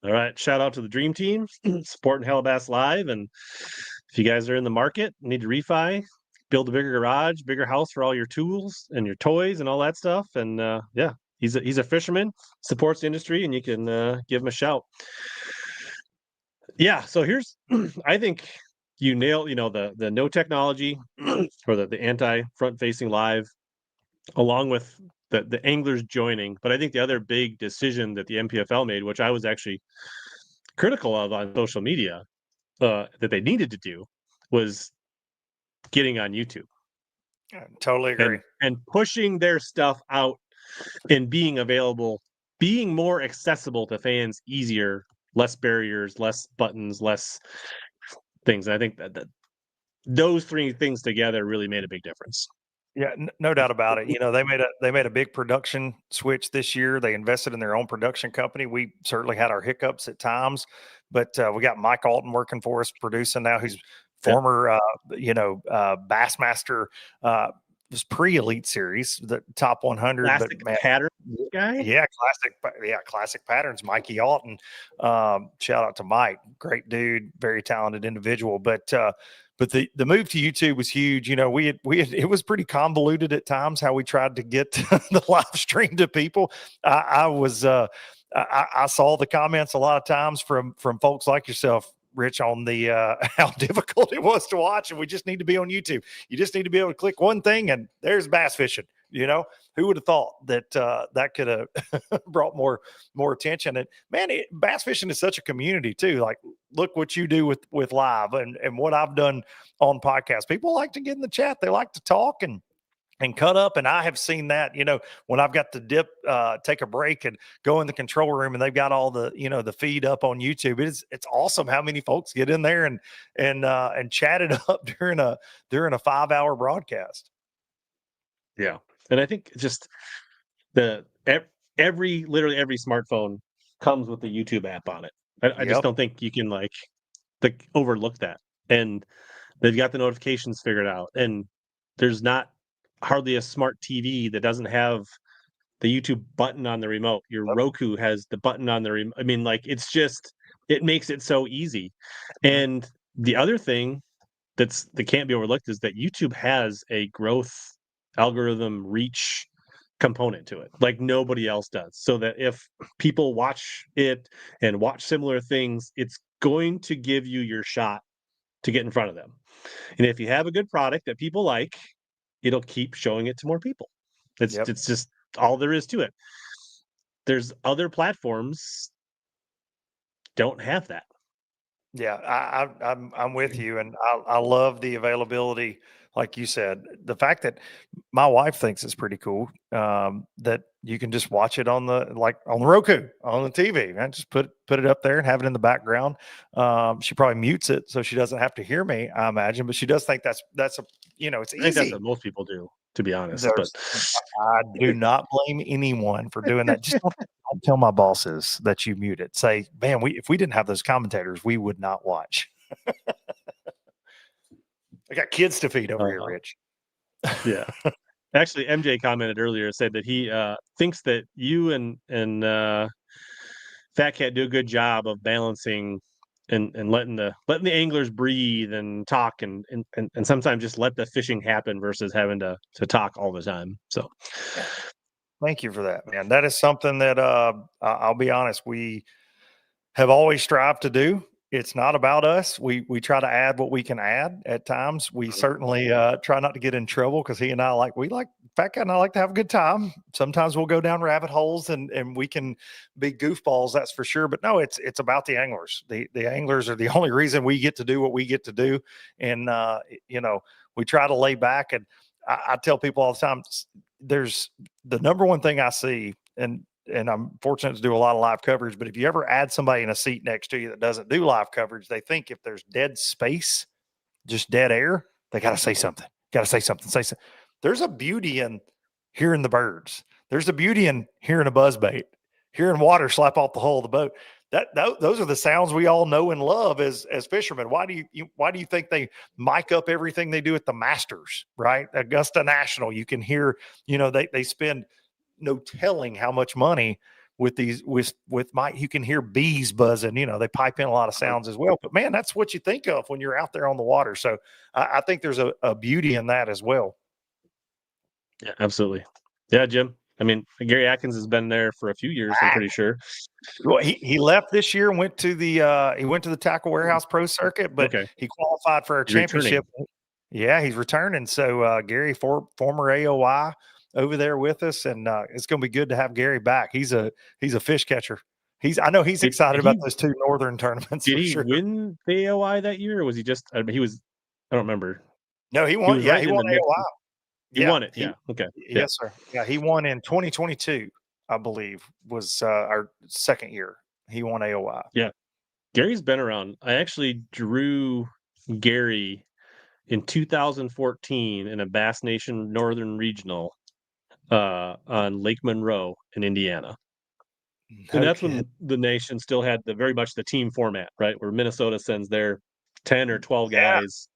All right. Shout out to the Dream Team supporting HellaBass Live. And if you guys are in the market, need to refi, build a bigger garage, bigger house for all your tools and your toys and all that stuff. And yeah, he's a fisherman, supports the industry, and you can give him a shout. Yeah. So here's, I think you nailed, the no technology or the anti front facing live, along with the anglers joining. But I think the other big decision that the NPFL made, which I was actually critical of on social media, that they needed to do, was getting on YouTube. I totally agree. And pushing their stuff out and being available, being more accessible to fans, easier, less barriers, less buttons, less things. And I think that those three things together really made a big difference. Yeah, no doubt about it. They made a big production switch this year. They invested in their own production company. We certainly had our hiccups at times, but we got Mike Alton working for us, producing now. He's former, Bassmaster, was pre-Elite Series, the top 100. Classic Pattern guy? Yeah, classic Patterns. Mikey Alton. Shout out to Mike. Great dude, very talented individual. But the move to YouTube was huge. It was pretty convoluted at times how we tried to get the live stream to people. I saw the comments a lot of times from folks like yourself, Rich, on the how difficult it was to watch, and we just need to be on YouTube. You just need to be able to click one thing, and there's bass fishing. Who would have thought that that could have brought more attention? And man, bass fishing is such a community too. Like, look what you do with live and what I've done on podcasts. People like to get in the chat. They like to talk and cut up. And I have seen that, when I've got to dip, take a break and go in the control room and they've got all the, the feed up on YouTube. It's awesome how many folks get in there and chat it up during a 5-hour broadcast. Yeah. And I think just literally every smartphone comes with the YouTube app on it. I just don't think you can overlook that. And they've got the notifications figured out. And there's not hardly a smart TV that doesn't have the YouTube button on the remote. Your Roku has the button on the remote. I mean, it makes it so easy. And the other thing that can't be overlooked is that YouTube has a growth algorithm reach component to it, like nobody else does. So that if people watch it and watch similar things, it's going to give you your shot to get in front of them. And if you have a good product that people like, it'll keep showing it to more people. It's just all there is to it. There's other platforms don't have that. Yeah, I'm with you, and I love the availability. Like you said, the fact that my wife thinks it's pretty cool, that you can just watch it on the Roku on the TV, and just put it up there and have it in the background. She probably mutes it so she doesn't have to hear me, I imagine, but she does think that's it's easy. I think that's what most people do, to be honest. But I do not blame anyone for doing that. Just don't tell my bosses that you mute it. Say, man, if we didn't have those commentators, we would not watch. I got kids to feed over here, Rich. Yeah. Actually, MJ commented earlier, said that he thinks that you and Fat Cat do a good job of balancing and letting the anglers breathe and talk and sometimes just let the fishing happen versus having to talk all the time. So thank you for that, man. That is something that I'll be honest, we have always strived to do. It's not about us. We try to add what we can add at times. We certainly try not to get in trouble because he and I Fat Cat and I like to have a good time. Sometimes we'll go down rabbit holes and we can be goofballs, that's for sure. But no, it's about the anglers. The anglers are the only reason we get to do what we get to do. And, we try to lay back. And I tell people all the time, there's the number one thing I see, and I'm fortunate to do a lot of live coverage, but if you ever add somebody in a seat next to you that doesn't do live coverage, they think if there's dead space, just dead air, they got to say something. Say something. There's a beauty in hearing the birds. There's a beauty in hearing a buzzbait, hearing water slap off the hull of the boat. Those are the sounds we all know and love as fishermen. Why do you think they mic up everything they do at the Masters, right? Augusta National, you can hear, they spend no telling how much money with these with mic. You can hear bees buzzing, they pipe in a lot of sounds as well. But man, that's what you think of when you're out there on the water. So I think there's a beauty in that as well. Yeah, absolutely. Yeah, Jim. I mean, Gary Atkins has been there for a few years, I'm pretty sure. Well, he left this year and went to the Tackle Warehouse Pro Circuit, but he qualified for a championship. Returning. Yeah, he's returning. So Gary, former AOI, over there with us, and it's going to be good to have Gary back. He's a fish catcher. I know he's excited about those two northern tournaments. Did he win the AOI that year, or was he just? I mean, I don't remember. No, he won. He won AOI. He won it. Yeah. Okay. Yes, sir. Yeah, he won in 2022. I believe was our second year. He won AOI. Yeah, Gary's been around. I actually drew Gary in 2014 in a Bass Nation Northern Regional on Lake Monroe in Indiana. And that's when the nation still had very much the team format, right? Where Minnesota sends their 10 or 12 guys,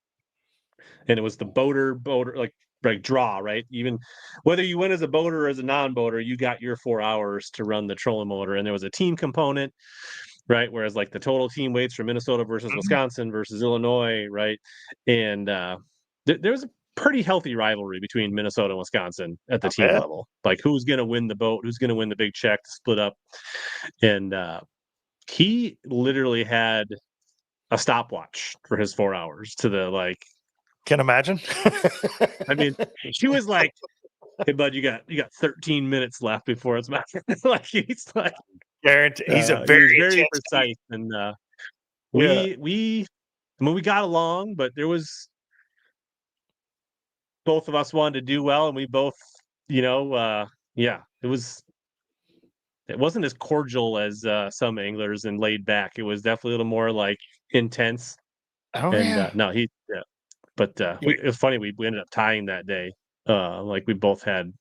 and it was the boater like draw, right? Even whether you went as a boater or as a non-boater, you got your 4 hours to run the trolling motor, and there was a team component, right? Whereas like the total team weights for Minnesota versus Wisconsin versus Illinois, right? And there was a pretty healthy rivalry between Minnesota and Wisconsin at the team level. Like who's going to win the boat, who's going to win the big check to split up. And he literally had a stopwatch for his 4 hours to the Can imagine. I mean, she was like Hey, bud, you got 13 minutes left before it's back. Like he's like, Guarantee he's a he very was very intense dude. precise, and Yeah. we, I mean, we got along, but there was both of us wanted to do well, and we both, yeah, it wasn't as cordial as some anglers and laid back. It was definitely a little more like intense. Oh And yeah. no, yeah. But it was funny. We ended up tying that day. Like we both had.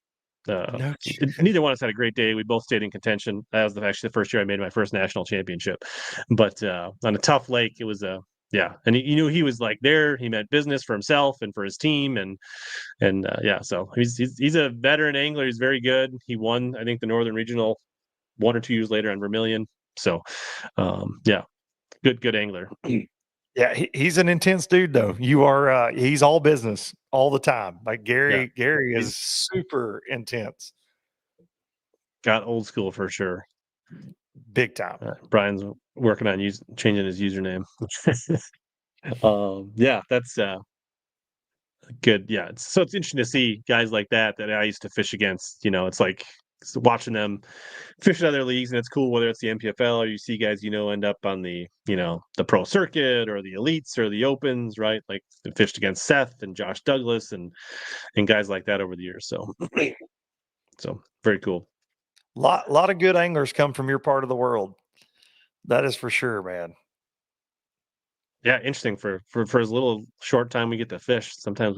No. Neither one of us had a great day. We both stayed in contention. That was actually the first year I made my first national championship. But on a tough lake, it was a yeah. And you knew he was like there. He meant business for himself and for his team, and yeah. So he's a veteran angler. He's very good. He won, I think, the Northern Regional 1 or 2 years later on Vermilion. So yeah, good angler. Yeah, he's an intense dude though. You are he's all business all the time. Like Yeah, Gary he's is super intense. got old school for sure. Big time. Brian's working on changing his username. Yeah, that's good. Yeah, so it's interesting to see guys like that I used to fish against. It's like watching them fish in other leagues, and it's cool whether it's the NPFL or you see guys end up on the pro circuit or the elites or the opens, right? Like fished against Seth and Josh Douglas and guys like that over the years. So so very cool. Lot of good anglers come from your part of the world. That is for sure, man. Yeah, interesting for as little short time we get to fish. Sometimes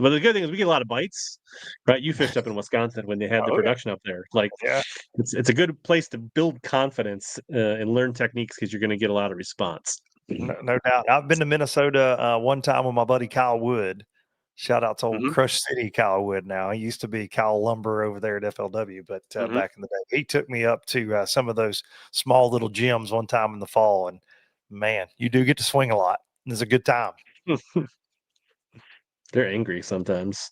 but the good thing is we get a lot of bites, right? You fished up in Wisconsin when they had the Oh yeah. production up there. Like Yeah. it's a good place to build confidence and learn techniques because you're going to get a lot of response. No doubt. I've been to Minnesota one time with my buddy Kyle Wood. Shout out to old Hmm. Crush City Kyle Wood now. He used to be Kyle Lumber over there at FLW, but Hmm. back in the day, he took me up to some of those small little gyms one time in the fall. And man, you do get to swing a lot. It's a good time. They're angry sometimes.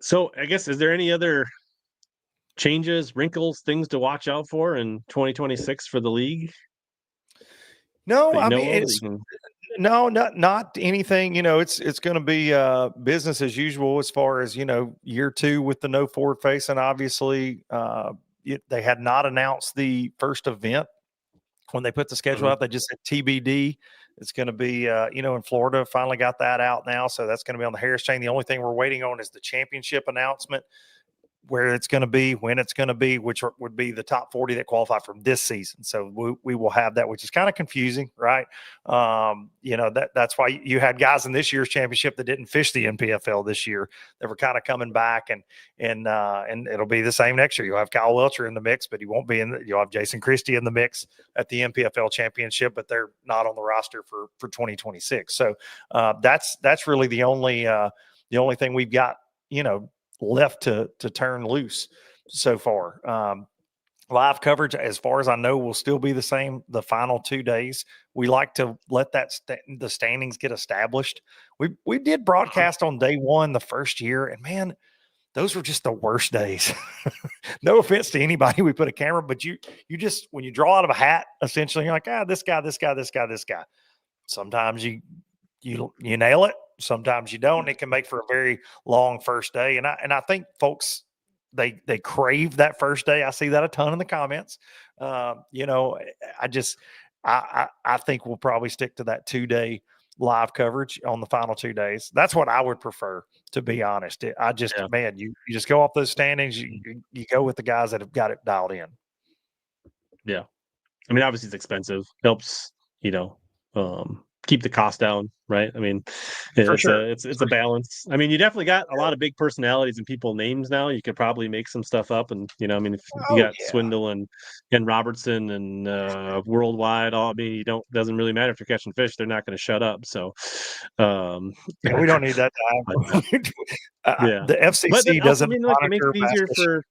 So I guess is there any other changes, wrinkles, things to watch out for in 2026 for the league that No, you I know mean of that you it's can? no, not anything. It's going to be business as usual as far as year two with the no forward facing. Obviously, they had not announced the first event when they put the schedule Mhm. out. They just said TBD. It's going to be in Florida. Finally got that out now, so that's going to be on the Harris chain. The only thing we're waiting on is the championship announcement, where it's going to be, when it's going to be, which would be the top 40 that qualify from this season. So we will have that, which is kind of confusing, right? That's why you had guys in this year's championship that didn't fish the NPFL this year that were kind of coming back, and it'll be the same next year. You'll have Kyle Welcher in the mix, but he won't be you'll have Jason Christie in the mix at the NPFL championship, but they're not on the roster for 2026. So that's really the only thing we've got, left to turn loose so far. Live coverage, as far as I know, will still be the same the final 2 days. We like to let the standings get established. We did broadcast on day one the first year, and man, those were just the worst days. No offense to anybody we put a camera, but you just, when you draw out of a hat, essentially you're like, this guy, this guy, this guy, this guy. Sometimes you nail it, sometimes you don't. It can make for a very long first day, and I think folks, they crave that first day. I see that a ton in the comments. I just I think we'll probably stick to that 2-day live coverage on the final 2 days. That's what I would prefer, to be honest. I just, Yeah, man, you just go off those standings. You go with the guys that have got it dialed in. yeah. I mean, obviously it's expensive. Helps, you know, keep the cost down, right? I mean, For it's sure. a balance. I mean, you definitely got a lot of big personalities and people names now. You could probably make some stuff up, and I mean, if you Oh got yeah. Swindle and Robertson and Worldwide, all I mean, doesn't really matter if you're catching fish; they're not going to shut up. So, Yeah, we don't need that but, time. yeah. The But then FCC also, I doesn't mean, look, it makes monitor it bass easier fishing.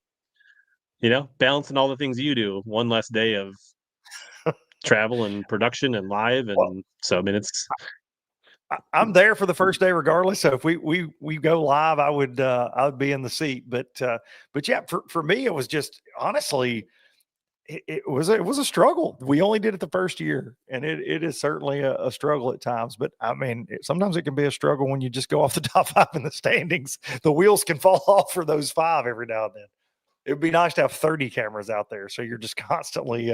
for balancing all the things you do. One less day of travel and production and live, Well, and so I mean, it's I'm there for the first day regardless. So if we go live, I would be in the seat. But yeah, for me, it was just honestly, it was a struggle. We only did it the first year, and it is certainly a struggle at times. But I mean, sometimes it can be a struggle when you just go off the top 5 in the standings. The wheels can fall off for those 5 every now and then. It would be nice to have 30 cameras out there, so you're just constantly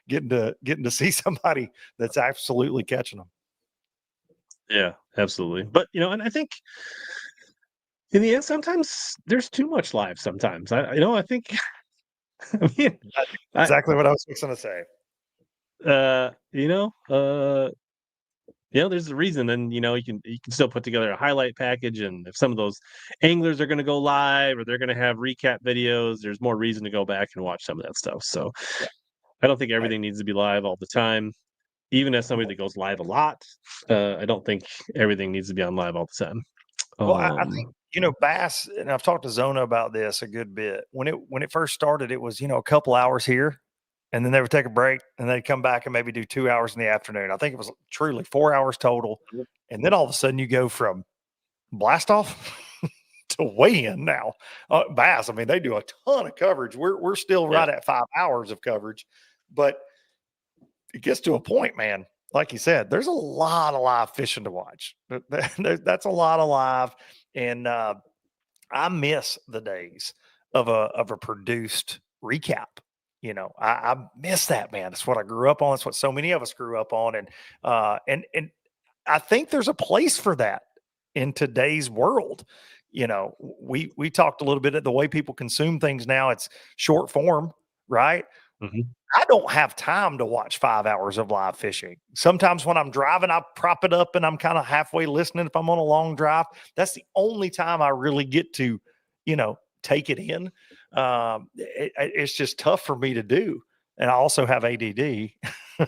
getting to see somebody that's absolutely catching them. Yeah, absolutely. But and I think in the end, sometimes there's too much live. Sometimes I think. I mean, That's I, exactly what I was fixing to say. uh, you know, uh, there's a reason, and you can still put together a highlight package, and if some of those anglers are going to go live or they're going to have recap videos, there's more reason to go back and watch some of that stuff. So Yeah. I don't think everything needs to be live all the time. Even as somebody that goes live a lot, I don't think everything needs to be on live all the time. Well, I think Bass, and I've talked to Zona about this a good bit. When it first started, it was a couple hours here, and then they would take a break, and they'd come back and maybe do 2 hours in the afternoon. I think it was truly 4 hours total, and then all of a sudden you go from blast off to weigh in now. Bass, I mean, they do a ton of coverage. We're still right at 5 hours of coverage, but it gets to a point, man. Like you said, there's a lot of live fishing to watch. That's a lot of live, and I miss the days of a produced recap. I miss that, man. It's what I grew up on. It's what so many of us grew up on, and I think there's a place for that in today's world. We talked a little bit at the way people consume things now. It's short form, right? Mhm. I don't have time to watch 5 hours of live fishing. Sometimes when I'm driving, I prop it up and I'm kind of halfway listening. If I'm on a long drive, that's the only time I really get to, take it in. It's just tough for me to do. And I also have ADD.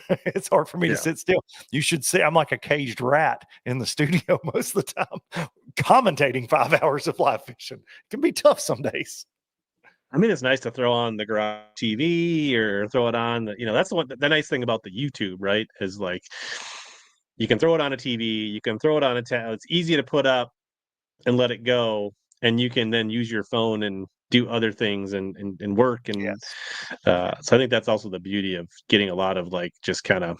It's hard for me to sit still. You should see I'm like a caged rat in the studio most of the time, commentating 5 hours of live fishing. It can be tough some days. I mean, it's nice to throw on the garage TV or throw it on. That's the nice thing about the YouTube, right? Is like you can throw it on a TV, you can throw it on a tab. It's easy to put up and let it go, and you can then use your phone and do other things and work. And Yes. so I think that's also the beauty of getting a lot of like just kind of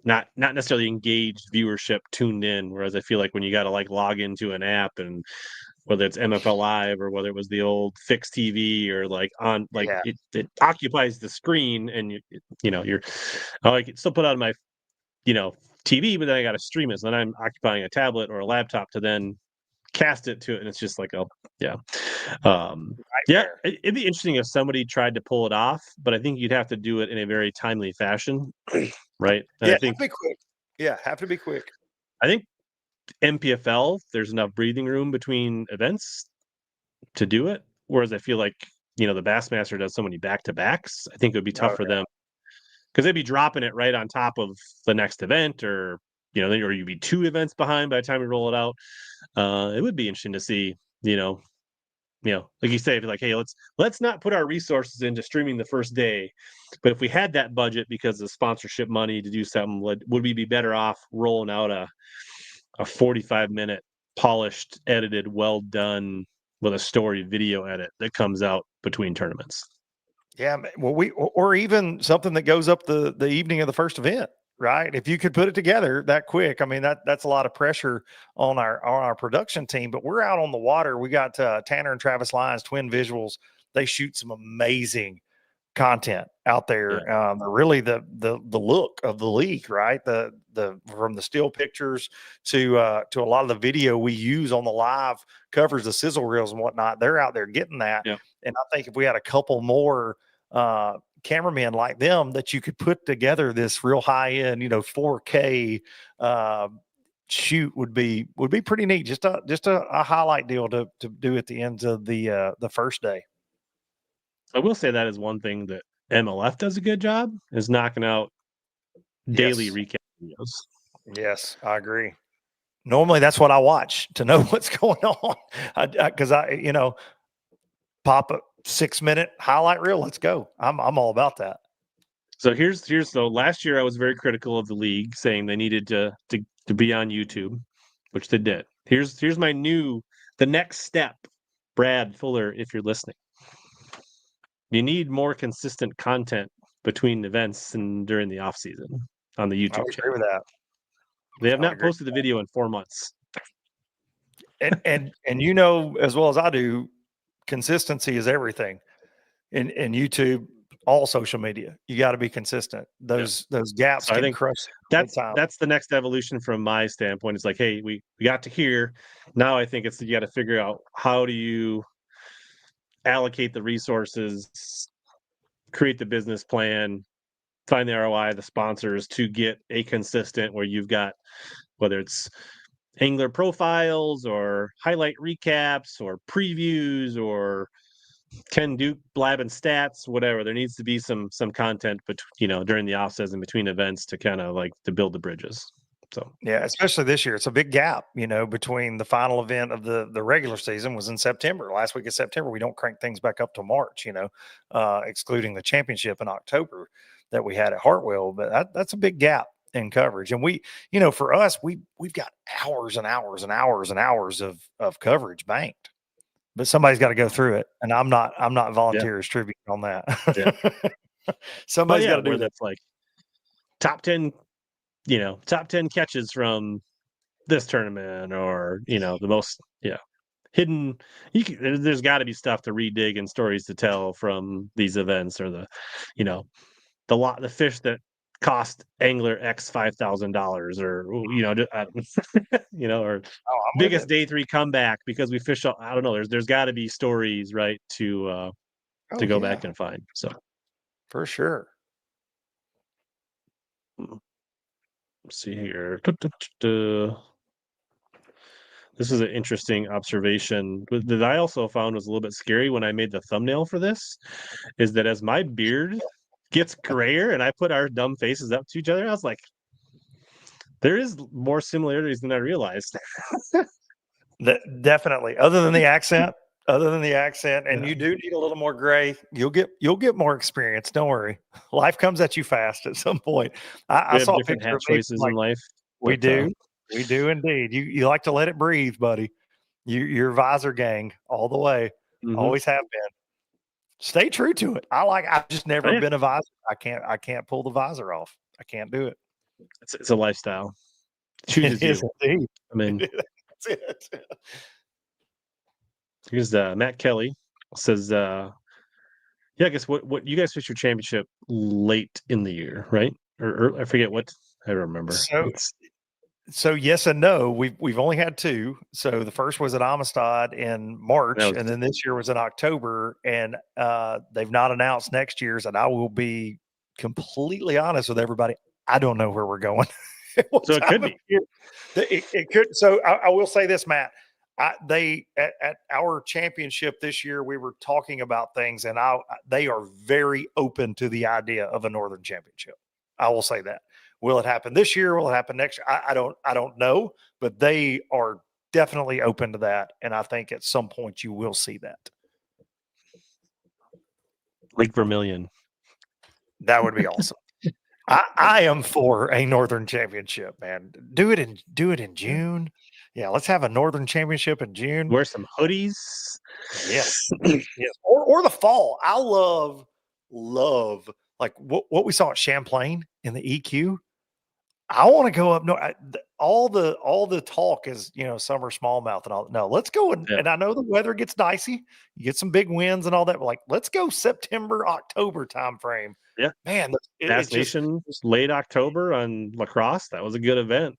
not necessarily engaged viewership tuned in. Whereas I feel like when you got to like log into an app, and whether it's MFL Live or whether it was the old fixed TV or like on like Yeah. it occupies the screen, and you're I can still put on my TV, but then I got to stream it. So then I'm occupying a tablet or a laptop to then cast it to it, and it's just like it'd be interesting if somebody tried to pull it off, but I think you'd have to do it in a very timely fashion, right? And Yeah, I think have to be quick. Yeah, have to be quick. I think NPFL, there's enough breathing room between events to do it. Whereas I feel like, the Bassmaster does so many back-to-backs. I think it would be tough for them because they'd be dropping it right on top of the next event, or or you'd be 2 events behind by the time you roll it out. It would be interesting to see, like you say, like, hey, let's not put our resources into streaming the first day, but if we had that budget because of sponsorship money to do something, would we be better off rolling out a 45-minute polished, edited, well done with a story video edit that comes out between tournaments? Yeah, well, or even something that goes up the evening of the first event, right? If you could put it together that quick, I mean that's a lot of pressure on our production team. But we're out on the water. We got Tanner and Travis Lyons, Twin Visuals. They shoot some amazing content out there. They're really the look of the league, right? The from the still pictures to a lot of the video we use on the live covers, the sizzle reels and whatnot. They're out there getting that. Yeah. And I think if we had a couple more cameramen like them, that you could put together this real high end, 4K shoot would be pretty neat. Just a highlight deal to do at the end of the first day. I will say that is one thing that MLF does a good job, is knocking out daily recap videos. Yes, I agree. Normally that's what I watch to know what's going on. Because I pop a 6-minute highlight reel. Let's go. I'm all about that. So so last year I was very critical of the league, saying they needed to be on YouTube, which they did. Here's the next step, Brad Fuller, if you're listening. you need more consistent content between events and during the off season on the I YouTube would agree channel. with that. They have I would not agree. posted the video in 4 months. And you know as well as I do, consistency is everything in YouTube, all social media. You got to be consistent. Those gaps So I can think crush big time. that's the next evolution from my standpoint. It's like, hey, we got to here. Now I think it's you got to figure out how do you allocate the resources, create the business plan, find the ROI, the sponsors to get a consistent where you've got whether it's angler profiles or highlight recaps or previews or Ken Duke blabbing stats, whatever. There needs to be some content, but during the off season between events to kind of like to build the bridges. So yeah, especially this year, it's a big gap, between the final event of the regular season was in September. Last week of September, we don't crank things back up to March, excluding the championship in October that we had at Hartwell. But that's a big gap in coverage, and we, for us, we've got hours and hours and hours and hours of coverage banked. But somebody's got to go through it, and I'm not volunteer as tribute on that. Yeah. Somebody's got to do where that. that's like top 10, top 10 catches from this tournament or, the most, hidden. There's got to be stuff to redig and stories to tell from these events or the fish that cost angler X $5,000 or, or Oh, I'm with biggest you. day 3 comeback because we fish. I don't know. There's got to be stories, right, to Oh, go yeah, back and find. So for sure. let's see here. This is an interesting observation that I also found was a little bit scary when I made the thumbnail for this, is that as my beard gets grayer and I put our dumb faces up to each other, I was like, there is more similarities than I realized. Definitely. Other than the accent, and Yeah. you do need a little more gray. You'll get more experience. Don't worry. Life comes at you fast at some point. I We have saw a different picture hat of me choices like in life. we But, do. We do indeed. You like to let it breathe, buddy. You're visor gang all the way. mhm. Always have been. Stay true to it. I've just never Yeah, been a visor. I can't pull the visor off. I can't do it. it's a lifestyle. It Chooses is you. indeed. I mean, That's it. here's Matt Kelly says, yeah, I guess what you guys fish your championship late in the year, right? Or I forget what. I don't remember. So yes and no. We've only had 2. So the first was at Amistad in March, That was- and then this year was in October. And they've not announced next year's. And I will be completely honest with everybody. I don't know where we're going. So it could be. It could. So I will say this, Matt. At our championship this year, we were talking about things, and they are very open to the idea of a Northern Championship. I will say that. Will it happen this year? Will it happen next year? I don't know, but they are definitely open to that, and I think at some point you will see that. Lake Vermilion. That would be awesome. I am for a Northern Championship, man. Do it in June. Yeah, let's have a Northern Championship in June. Wear some hoodies. Yes, yes, or the fall. I love like what we saw at Champlain in the EQ. I want to go up. No, all the talk is summer smallmouth and all. No, let's go and I know the weather gets dicey. You get some big winds and all that. But like, let's go September, October time frame. Yeah, man, Bass Nation late October on lacrosse. That was a good event.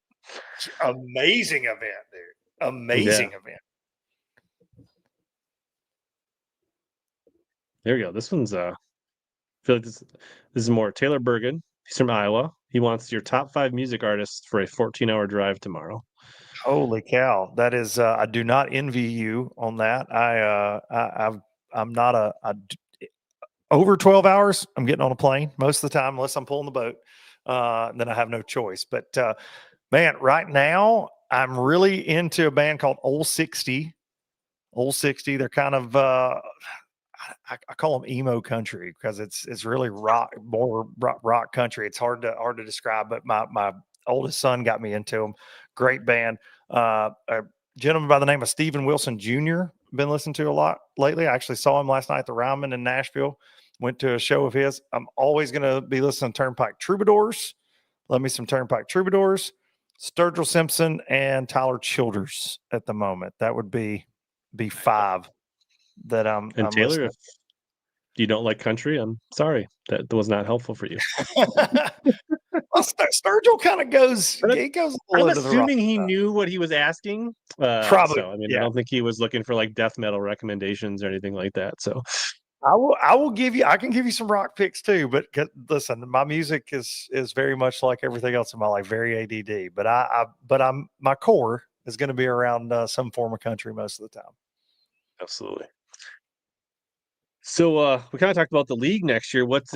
Amazing event, dude. Amazing event. There we go. This one's I feel like this is more Taylor Bergen. He's from Iowa. He wants your top 5 music artists for a 14-hour drive tomorrow. Holy cow. That is, I do not envy you on that. I'm not over 12 hours. I'm getting on a plane most of the time, unless I'm pulling the boat. Then I have no choice. But man, right now I'm really into a band called Old 60. Old 60. They're kind of, I call them emo country because it's really more rock country. It's hard to describe, but my oldest son got me into them. Great band. A gentleman by the name of Stephen Wilson Jr. been listening to a lot lately. I actually saw him last night at the Ryman in Nashville. Went to a show of his. I'm always going to be listening to Turnpike Troubadours. Love me some Turnpike Troubadours, Sturgill Simpson, and Tyler Childers at the moment. That would be 5 that I'm Taylor, listening. if you don't like country, I'm sorry. That was not helpful for you. Well, Sturgill kind of goes. He goes a I'm little to the rock assuming he side. knew what he was asking. Probably. So, I mean, Yeah. I don't think he was looking for like death metal recommendations or anything like that. So, I will give you. I can give you some rock picks too. But listen, my music is very much like everything else in my life, very ADD. But my core is going to be around some form of country most of the time. absolutely. So, we kind of talked about the league next year. What's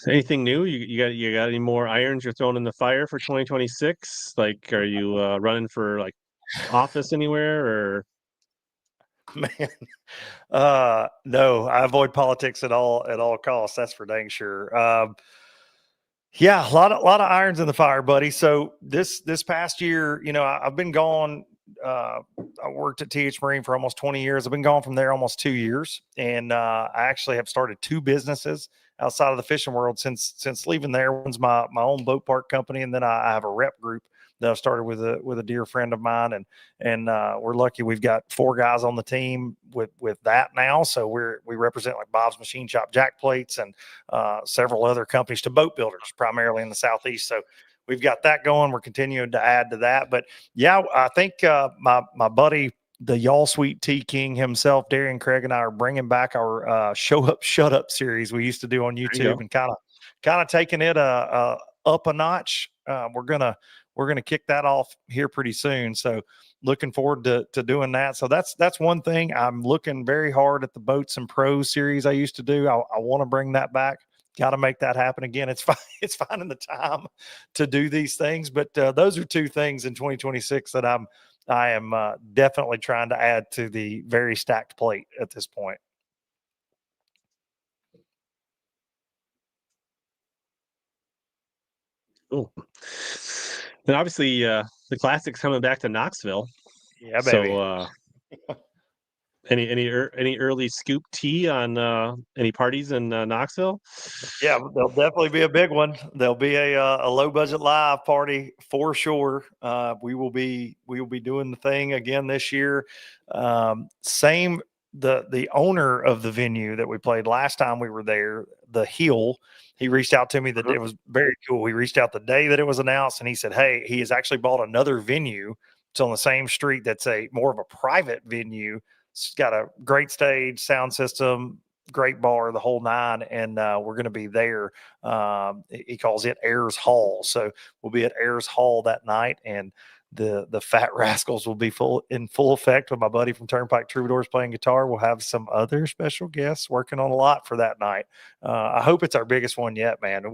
anything new? You got any more irons you're throwing in the fire for 2026? Like, are you running for like office anywhere or? Man, no, I avoid politics at all costs. That's for dang sure. Yeah, a lot of irons in the fire, buddy. So this past year, I've been gone. I worked at TH Marine for almost 20 years. I've been gone from there almost 2 years, and I actually have started 2 businesses outside of the fishing world since leaving there. One's my own boat park company, and then I have a rep group that I started with a dear friend of mine, and we're lucky we've got 4 guys on the team with that now. So we represent like Bob's Machine Shop jack plates and several other companies to boat builders, primarily in the Southeast. So we've got that going. We're continuing to add to that. But yeah, I think my buddy, the Y'all Sweet Tea King himself, Darian Craig, and I are bringing back our Show Up, Shut Up series we used to do on YouTube, and kind of taking it up a notch. We're gonna kick that off here pretty soon. So looking forward to doing that. So that's one thing. I'm looking very hard at the Boats and Pros series I used to do. I want to bring that back. Got to make that happen again. It's finding the time to do these things, but those are 2 things in 2026 that I am definitely trying to add to the very stacked plate at this point. Cool. And obviously, the Classic's coming back to Knoxville. Yeah, baby. So, any early scoop tea on any parties in Knoxville? Yeah, there'll definitely be a big one. There'll be a low budget live party for sure. We will be doing the thing again this year. Same the owner of the venue that we played last time we were there, the Heel. He reached out to me that it was very cool. He reached out the day that it was announced, and he said, "Hey, he has actually bought another venue. It's on the same street. That's a more of a private venue. It's got a great stage, sound system, great bar, the whole 9, and we're going to be there." He calls it Ayers Hall, so we'll be at Ayers Hall that night, and the Fat Rascals will be in full effect with my buddy from Turnpike Troubadours playing guitar. We'll have some other special guests working on a lot for that night. I hope it's our biggest one yet, man.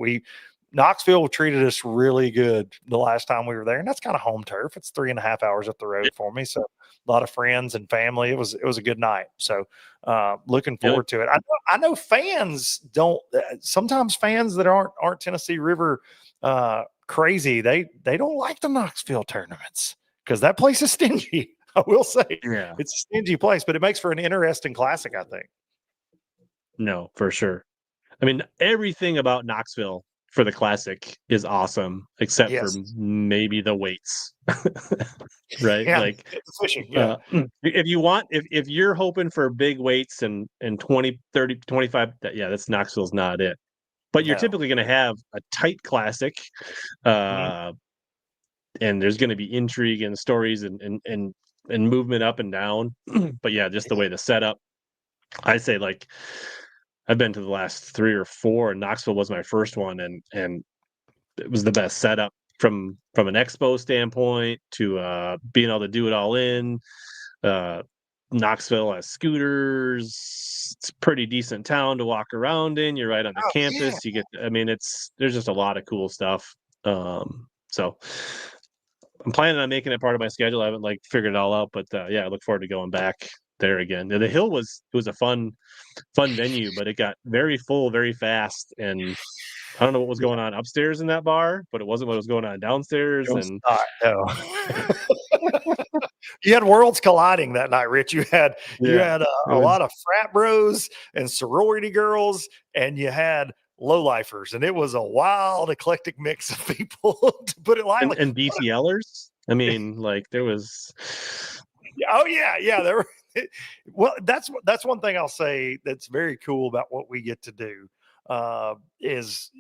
Knoxville treated us really good the last time we were there, and that's kind of home turf. It's 3.5 hours up the road for me, so a lot of friends and family. It was a good night. So looking forward to it. I know fans don't. Sometimes fans that aren't Tennessee River crazy, they don't like the Knoxville tournaments because that place is stingy. I will say, Yeah, it's a stingy place, but it makes for an interesting classic, I think. no, for sure. I mean, everything about Knoxville for the Classic is awesome, except for maybe the weights, right? Yeah, like fishing. Yeah. If you're hoping for big weights and 20, 30, 25, that's Knoxville's not it. But you're typically going to have a tight Classic, and there's going to be intrigue and stories and movement up and down. But yeah, just the way the setup. I say like I've been to the last 3 or 4, and Knoxville was my first one, and it was the best setup from an expo standpoint to being able to do it all in. Knoxville has scooters. It's a pretty decent town to walk around in. You're right on the campus. Yeah. There's just a lot of cool stuff. So I'm planning on making it part of my schedule. I haven't figured it all out, but I look forward to going back there again. The Hill was a fun venue, but it got very full very fast, and I don't know what was going on upstairs in that bar, but it wasn't what was going on downstairs. And no. You had worlds colliding that night, Rich. You had It a was lot of frat bros and sorority girls, and you had lowlifers, and it was a wild, eclectic mix of people, to put it lightly. and BTLers. I mean, like there was. Oh yeah. There were, well, that's one thing I'll say that's very cool about what we get to do. Is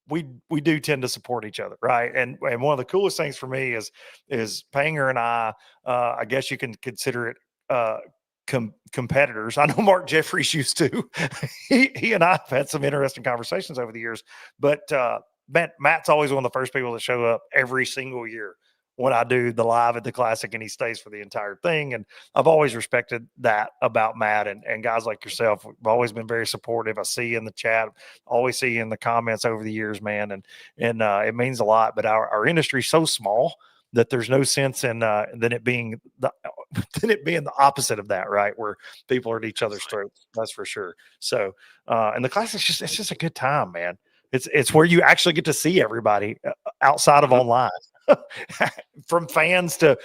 we do tend to support each other, right? And one of the coolest things for me is Panger and I guess you can consider it competitors. I know Mark Jeffries used to. he and I have had some interesting conversations over the years, but Matt's always one of the first people to show up every single year when I do the live at the Classic, and he stays for the entire thing. And I've always respected that about Matt, and guys like yourself. We've always been very supportive. I see you in the chat, always see you in the comments over the years, man. And it means a lot, but our industry is so small that there's no sense in than it being the opposite of that, right? Where people are at each other's throats. That's for sure. So, and the Classic, it's just a good time, man. It's where you actually get to see everybody outside of online. From fans to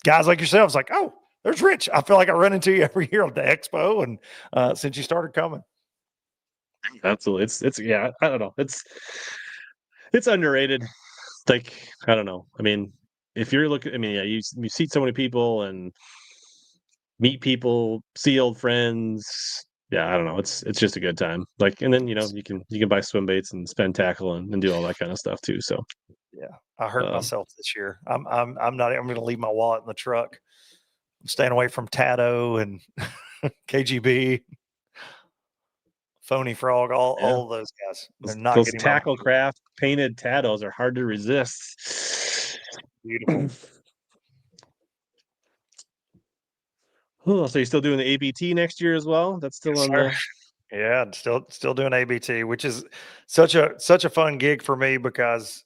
guys like yourselves, like, oh, there's Rich. I feel like I run into you every year at the expo, and since you started coming. Absolutely. It's yeah, I don't know. It's underrated. Like, I don't know. I mean, if you're looking, I mean, yeah, you see so many people and meet people, see old friends. Yeah, I don't know. It's just a good time. Like, and then you can buy swim baits and spend tackle and do all that kind of stuff too. So Yeah, I hurt myself this year. I'm not. I'm going to leave my wallet in the truck. I'm staying away from Tato and KGB, Phony Frog, all of those guys. They're not those getting tackle craft painted tattos are hard to resist. beautiful. Oh, so you're still doing the ABT next year as well? That's still on the. Yeah, still doing ABT, which is such a fun gig for me because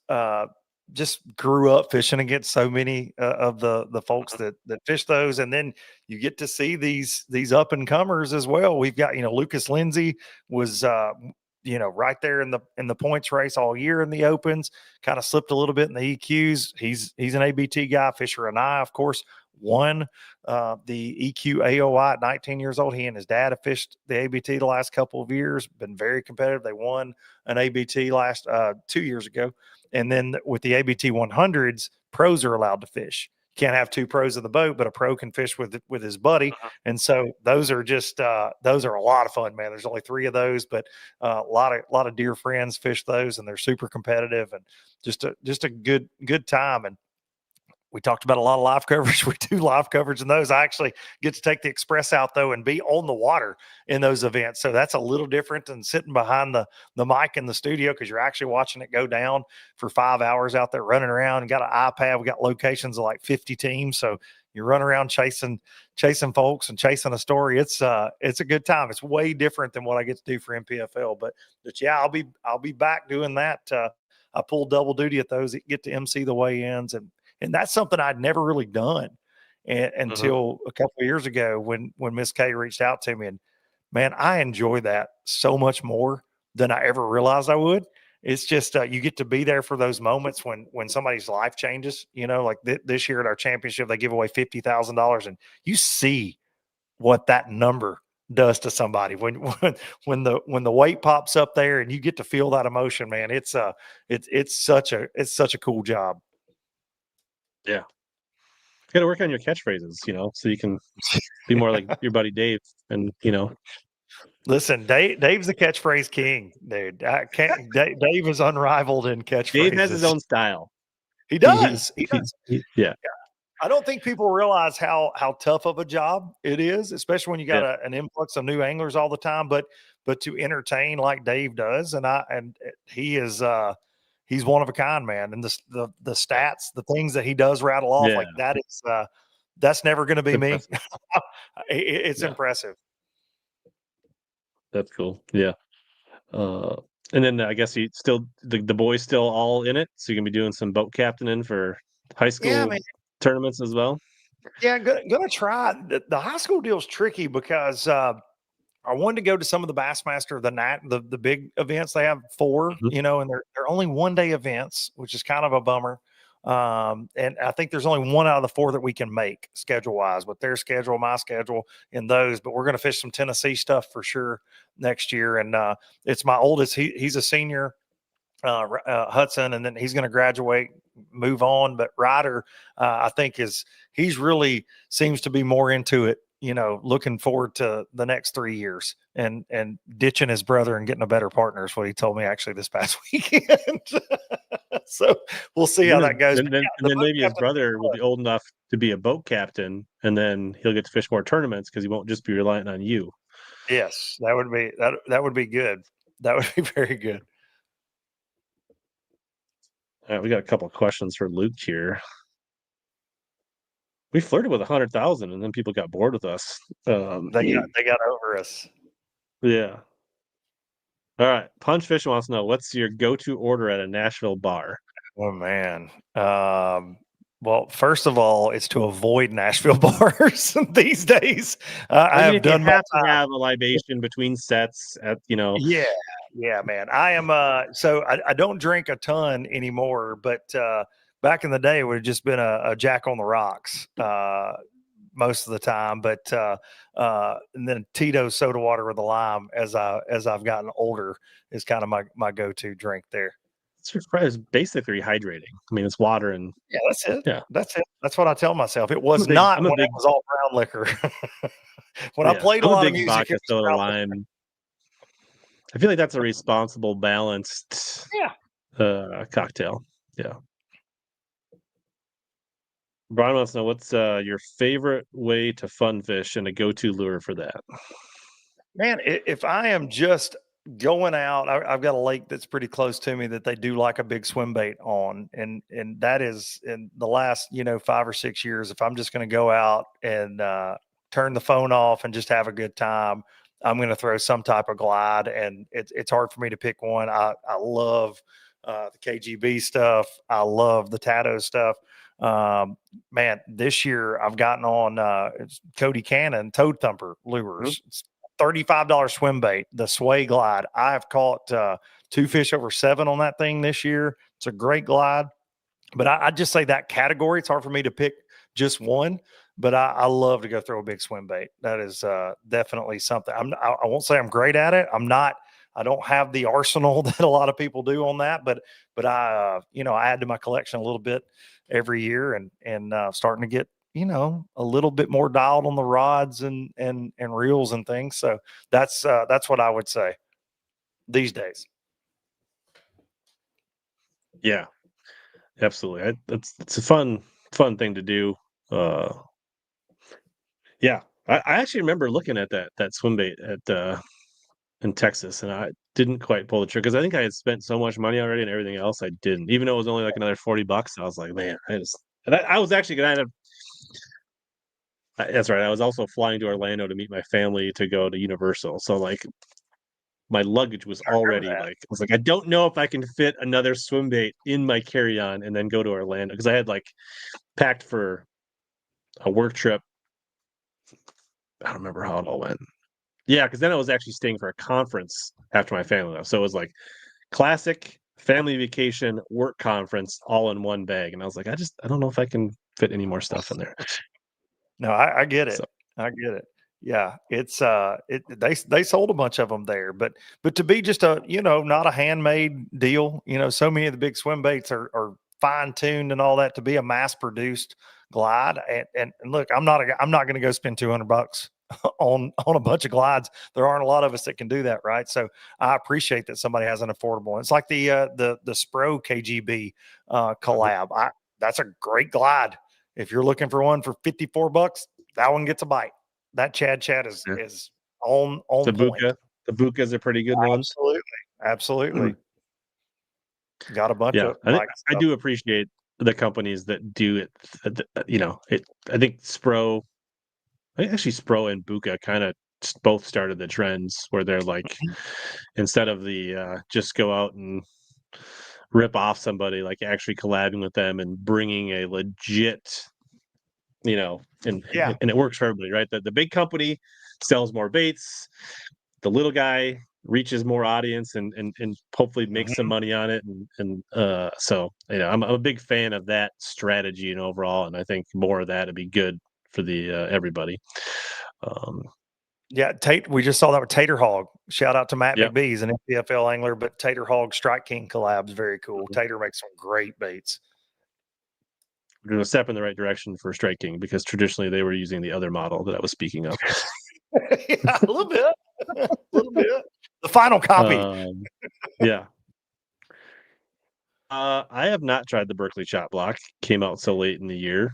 just grew up fishing against so many of the folks that fish those, and then you get to see these up and comers as well. We've got Lucas Lindsay was right there in the points race all year in the opens, kind of slipped a little bit in the EQs. He's an ABT guy. Fisher and I, of course, won the EQ AOI at 19 years old. He and his dad have fished the ABT the last couple of years, been very competitive. They won an ABT last 2 years ago. And then with the ABT 100s, pros are allowed to fish. You can't have two pros in the boat, but a pro can fish with his buddy. And so those are just those are a lot of fun, man. There's only 3 of those, but a lot of dear friends fish those, and they're super competitive and just a good time. And we talked about a lot of live coverage. We do live coverage in those. I actually get to take the Express out though and be on the water in those events. So that's a little different than sitting behind the mic in the studio, because you're actually watching it go down for 5 hours out there running around. And got an iPad. We got locations of like 50 teams. So you run around chasing folks and chasing a story. It's a good time. It's way different than what I get to do for NPFL. But yeah, I'll be back doing that. I pull double duty at those. Get to MC the weigh-ins, and that's something I'd never really done until a couple of years ago when Miss K reached out to me. And man, I enjoy that so much more than I ever realized I would. It's just you get to be there for those moments when somebody's life changes. Like this year at our championship, they give away $50,000, and you see what that number does to somebody when the weight pops up there, and you get to feel that emotion. Man, it's such a cool job. Yeah. You got to work on your catchphrases, so you can be more like your buddy Dave. And listen, Dave's the catchphrase king, dude. Dave is unrivaled in catchphrases. Dave has his own style. He does. Yeah. I don't think people realize how tough of a job it is, especially when you got an influx of new anglers all the time. But to entertain like Dave does, and he is he's one of a kind, man. And the stats, the things that he does rattle off, like that is that's never going to be me. It's impressive. That's cool. Yeah. And then I guess the boys still all in it, so you can be doing some boat captaining for high school tournaments as well. Yeah, gonna try. The high school deal is tricky because I wanted to go to some of the Bassmaster, the big events. They have 4, and they're only one-day events, which is kind of a bummer. And I think there's only one out of the 4 that we can make schedule wise with their schedule, my schedule in those, but we're going to fish some Tennessee stuff for sure next year. And it's my oldest. He's a senior, Hudson, and then he's going to graduate, move on. But Ryder, I think he's really seems to be more into it, looking forward to the next 3 years and ditching his brother and getting a better partner is what he told me actually this past weekend. So we'll see how that goes. And then maybe his brother will be old enough to be a boat captain, and then he'll get to fish more tournaments because he won't just be reliant on you. Yes, that would be good. That would be very good. All right, we got a couple of questions for Luke here. We flirted with 100,000, and then people got bored with us. They got over us. Yeah. All right. Punch Fish wants to know, what's your go-to order at a Nashville bar? Oh man. Well, first of all, it's to avoid Nashville bars these days. I have done. You have to have a libation between sets. Yeah, man. I am. So I don't drink a ton anymore, but back in the day, it would have just been a Jack on the Rocks most of the time. But and then Tito's soda water with a lime as I've gotten older is kind of my go-to drink there. It's basically rehydrating. I mean, it's water and that's it. Yeah, that's it. That's what I tell myself. It was not when it was all brown liquor. When I played a lot of music, vodka soda lime. I feel like that's a responsible, balanced cocktail. Yeah. Brian wants to know, what's your favorite way to fun fish and a go-to lure for that? Man, if I am just going out, I've got a lake that's pretty close to me that they do like a big swim bait on, and that is in the last 5 or 6 years. If I'm just going to go out and turn the phone off and just have a good time, I'm going to throw some type of glide, and it's hard for me to pick one. I love the KGB stuff. I love the Tato stuff. Man, this year I've gotten on Cody Cannon Toad Thumper lures. Mm-hmm. It's $35 swim bait, the Sway Glide. I have caught 2 fish over 7 on that thing this year. It's a great glide, but I'd just say that category, it's hard for me to pick just one, but I love to go throw a big swim bait. That is definitely something. I won't say I'm great at it. I don't have the arsenal that a lot of people do on that, but I add to my collection a little bit every year, and starting to get a little bit more dialed on the rods and reels and things. So that's what I would say these days. Yeah, absolutely. It's a fun thing to do. Yeah, I actually remember looking at that swim bait at in Texas, and I didn't quite pull the trigger because I think I had spent so much money already, and everything else I didn't. Even though it was only like another $40, I was like, man, I was actually gonna end up. That's right. I was also flying to Orlando to meet my family to go to Universal. So like my luggage was already I was like, I don't know if I can fit another swim bait in my carry-on and then go to Orlando, because I had like packed for a work trip. I don't remember how it all went. Yeah, because then I was actually staying for a conference after my family left. So it was like classic family vacation, work conference, all in one bag. And I was like, I don't know if I can fit any more stuff in there. No, I get it. I get it. Yeah, it's they sold a bunch of them there, but to be just a not a handmade deal. So many of the big swim baits are fine tuned and all that to be a mass produced glide. And look, I'm not going to go spend $200 on a bunch of glides. There aren't a lot of us that can do that, right? So I appreciate that somebody has an affordable. It's like the Spro KGB collab. That's a great glide. If you're looking for one for $54, that one gets a bite. That Chad is on the point. The Buka's a pretty good one. Absolutely. Got a bunch of. I do appreciate the companies that do it. I think Spro and Buka kind of both started the trends where they're like, instead of the just go out and rip off somebody, like actually collabing with them and bringing a legit, and it works for everybody, right? The big company sells more baits. The little guy reaches more audience and hopefully make some money on it. So I'm a big fan of that strategy and overall, and I think more of that would be good for the everybody. Yeah, we just saw that with Tater Hog. Shout out to Matt Yep. McBee. He's an NPFL angler, but Tater Hog Strike King collab's very cool. Tater makes some great baits. We're doing a step in the right direction for Strike King, because traditionally they were using the other model that I was speaking of. Yeah, a little bit. A little bit. The final copy. Yeah. I have not tried the Berkeley Chop Block. Came out so late in the year.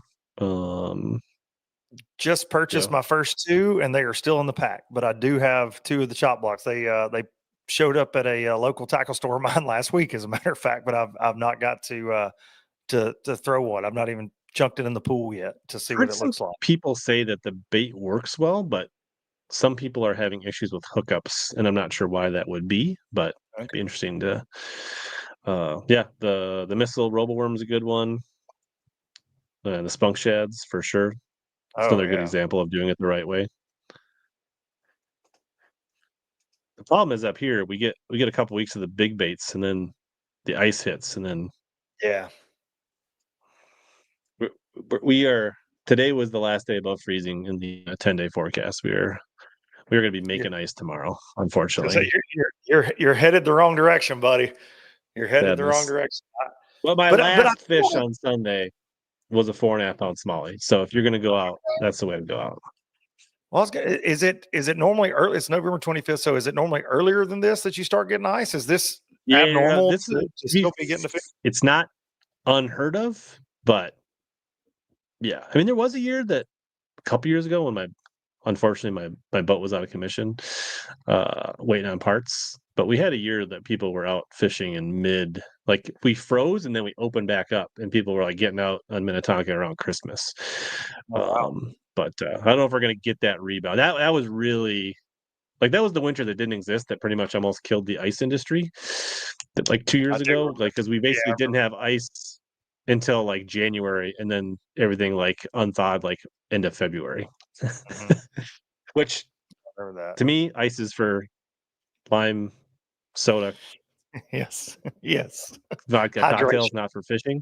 Just purchased my first 2, and they are still in the pack. But I do have 2 of the chop blocks. They showed up at a local tackle store of mine last week, as a matter of fact. But I've not got to throw one. I've not even chunked it in the pool yet to see what it looks like. People say that the bait works well, but some people are having issues with hookups, and I'm not sure why that would be. But it'd be interesting to. The missile roboworm is a good one. The spunk shads for sure. It's another good example of doing it the right way. The problem is up here we get a couple weeks of the big baits, and then the ice hits, and then today was the last day above freezing in the 10-day forecast. We are going to be making ice tomorrow, unfortunately. You're headed the wrong direction, buddy. You're headed the wrong direction. Well, my last fish on Sunday was a 4.5 pound smallie. So if you're going to go out, that's the way to go out. Well, is it normally early? It's November 25th. So is it normally earlier than this that you start getting ice? Is this abnormal to still be getting the fish? It's not unheard of, but yeah. I mean, there was a year that a couple years ago when unfortunately my boat was out of commission, waiting on parts. But we had a year that people were out fishing in like we froze and then we opened back up, and people were like getting out on Minnetonka around Christmas. Wow. But I don't know if we're going to get that rebound. That was really that was the winter that didn't exist, that pretty much almost killed the ice industry. Like 2 years ago, because we basically didn't have ice until like January, and then everything like unthawed like end of February. Which to me, ice is for lime, soda, yes, vodka cocktails, not for fishing.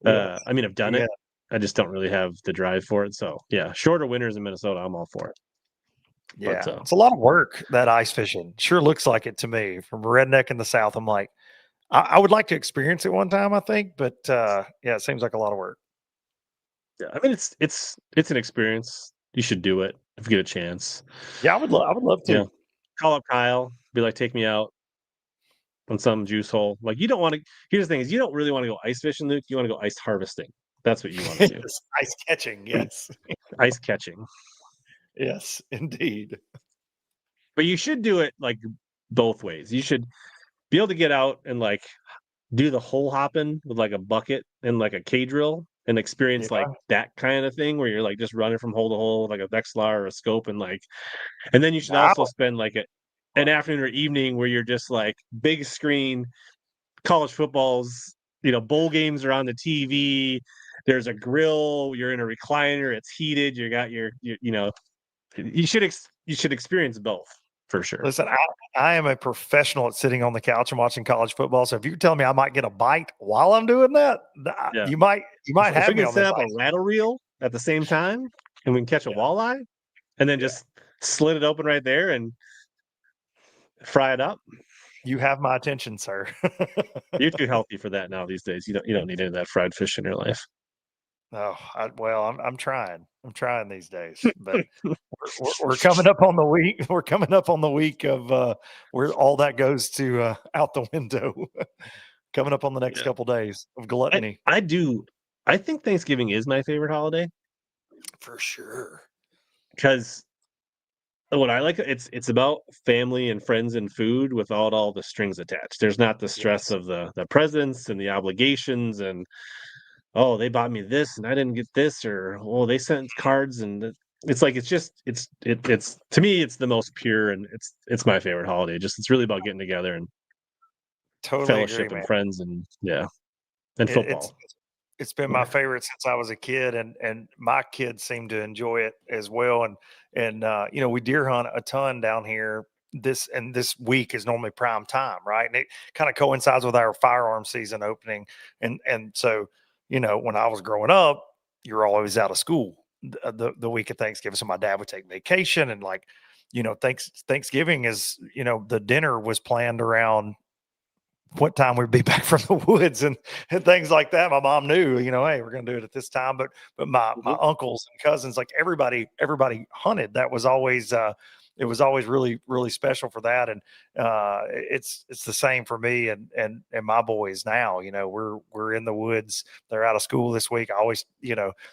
I mean, I've done it. I just don't really have the drive for it. So yeah, shorter winters in Minnesota, I'm all for it. Yeah, but, it's a lot of work, that ice fishing. Sure looks like it to me. From a redneck in the South, I'm like, I would like to experience it one time, I think, but it seems like a lot of work. Yeah, I mean, it's an experience. You should do it if you get a chance. Yeah, I would love to. Yeah. Call up Kyle, be like, take me out on some juice hole. Like, you don't want to. Here's the thing: is you don't really want to go ice fishing, Luke. You want to go ice harvesting. That's what you want to do. Ice catching, yes. Ice catching. Yes, indeed. But you should do it like both ways. You should be able to get out and like do the hole hopping with like a bucket and like a K-drill and experience like that kind of thing where you're like just running from hole to hole with like a Vexlar or a scope, and then you should also spend like an afternoon or evening where you're just like big screen, college footballs, bowl games are on the TV. There's a grill. You're in a recliner. It's heated. You got your you should experience both for sure. Listen, I am a professional at sitting on the couch and watching college football. So if you tell me I might get a bite while I'm doing that, you might have we me can on set this up a rattle reel at the same time, and we can catch a walleye, and then just slit it open right there and fry it up. You have my attention, sir. You're too healthy for that now these days. You don't need any of that fried fish in your life. Oh, I'm trying. I'm trying these days, but we're coming up on the week. We're coming up on the week of where all that goes to out the window. Coming up on the next couple days of gluttony. I think Thanksgiving is my favorite holiday for sure, because what I like, it's about family and friends and food without all the strings attached. There's not the stress of the presents and the obligations and, oh, they bought me this and I didn't get this, or, oh, they sent cards, and it's like, it's to me, it's the most pure, and it's my favorite holiday. It's really about getting together and fellowship and friends and football. It's been my favorite since I was a kid, and my kids seem to enjoy it as well. And we deer hunt a ton down here this week is normally prime time, right? And it kind of coincides with our firearm season opening. And so, when I was growing up, you're always out of school the week of Thanksgiving. So my dad would take vacation, and like, Thanksgiving is, the dinner was planned around what time we'd be back from the woods and things like that. My mom knew, hey, we're going to do it at this time. But my uncles and cousins, like everybody hunted. That was always, it was always really, really special for that. And it's the same for me and my boys now. We're in the woods. They're out of school this week. I always,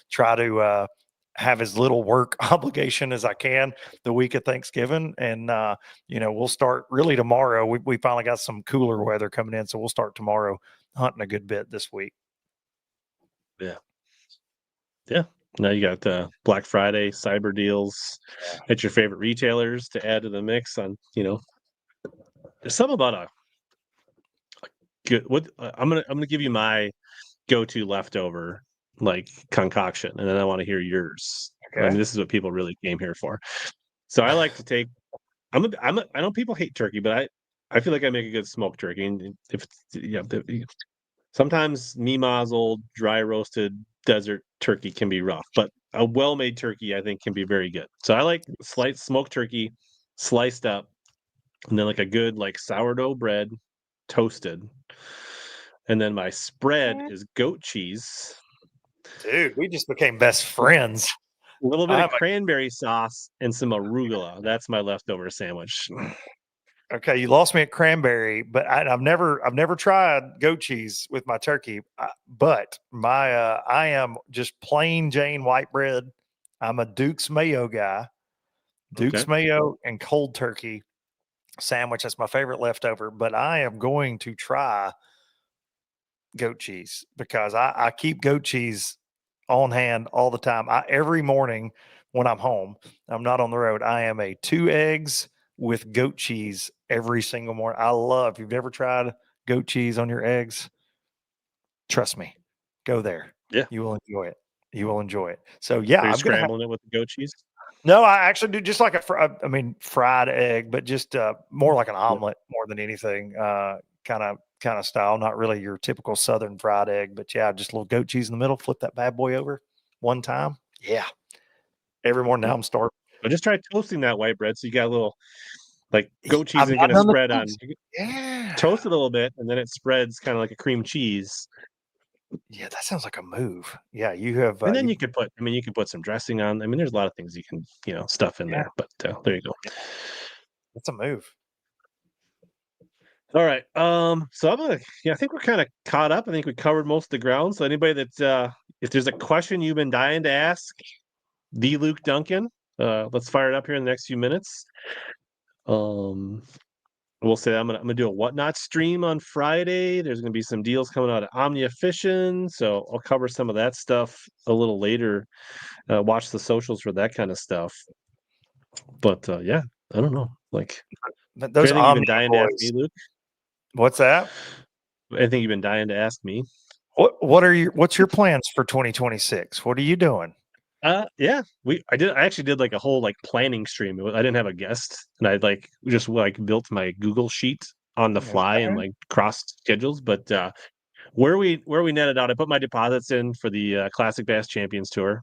try to have as little work obligation as I can the week of Thanksgiving. And, we'll start really tomorrow. We finally got some cooler weather coming in. So we'll start tomorrow hunting a good bit this week. Yeah. Yeah. Now you got Black Friday, cyber deals at your favorite retailers to add to the mix on, there's something about a good, I'm going to give you my go-to leftover like concoction, and then I want to hear yours. Okay. I mean, this is what people really came here for. So I like to take. I know people hate turkey, but I feel like I make a good smoked turkey. And if it's, sometimes Mima's old dry roasted desert turkey can be rough, but a well-made turkey I think can be very good. So I like sliced smoked turkey, sliced up, and then like a good like sourdough bread, toasted, and then my spread is goat cheese. Dude, we just became best friends. A little bit of cranberry sauce and some arugula. That's my leftover sandwich. Okay, you lost me at cranberry, but I've never tried goat cheese with my turkey. But I am just plain Jane white bread. I'm a Duke's mayo guy. Duke's mayo and cold turkey sandwich. That's my favorite leftover. But I am going to try goat cheese because I keep goat cheese on hand all the time. Every morning when I'm home, I'm not on the road, I am a 2 eggs with goat cheese every single morning. If you've ever tried goat cheese on your eggs, trust me, go there. Yeah. You will enjoy it. You will enjoy it. So yeah, I'm scrambling it with the goat cheese. No, I actually do just like fried egg, but just more like an omelet more than anything. Kind of style, not really your typical Southern fried egg, but yeah, just a little goat cheese in the middle, flip that bad boy over one time. Yeah. Every morning now I'm starving. But just try toasting that white bread so you got a little like goat cheese is going to spread on. Yeah. Toast it a little bit and then it spreads kind of like a cream cheese. Yeah, that sounds like a move. Yeah, you have. And then you could put some dressing on. I mean, there's a lot of things you can, stuff in there. But there you go. That's a move. All right. So I think we're kind of caught up. I think we covered most of the ground. So anybody that if there's a question you've been dying to ask, the Luke Dunkin, let's fire it up here in the next few minutes. We'll say I'm gonna do a whatnot stream on Friday. There's gonna be some deals coming out of Omnia Fishing, so I'll cover some of that stuff a little later. Watch the socials for that kind of stuff. But yeah, I don't know. Like, those anything you've been dying to ask me, Luke? What's that? Anything you've been dying to ask me? What's your plans for 2026? What are you doing? Yeah, I actually did like a whole like planning stream. I didn't have a guest, and I just built my Google sheet on the fly and like crossed schedules. But where we netted out, I put my deposits in for the Classic Bass Champions Tour.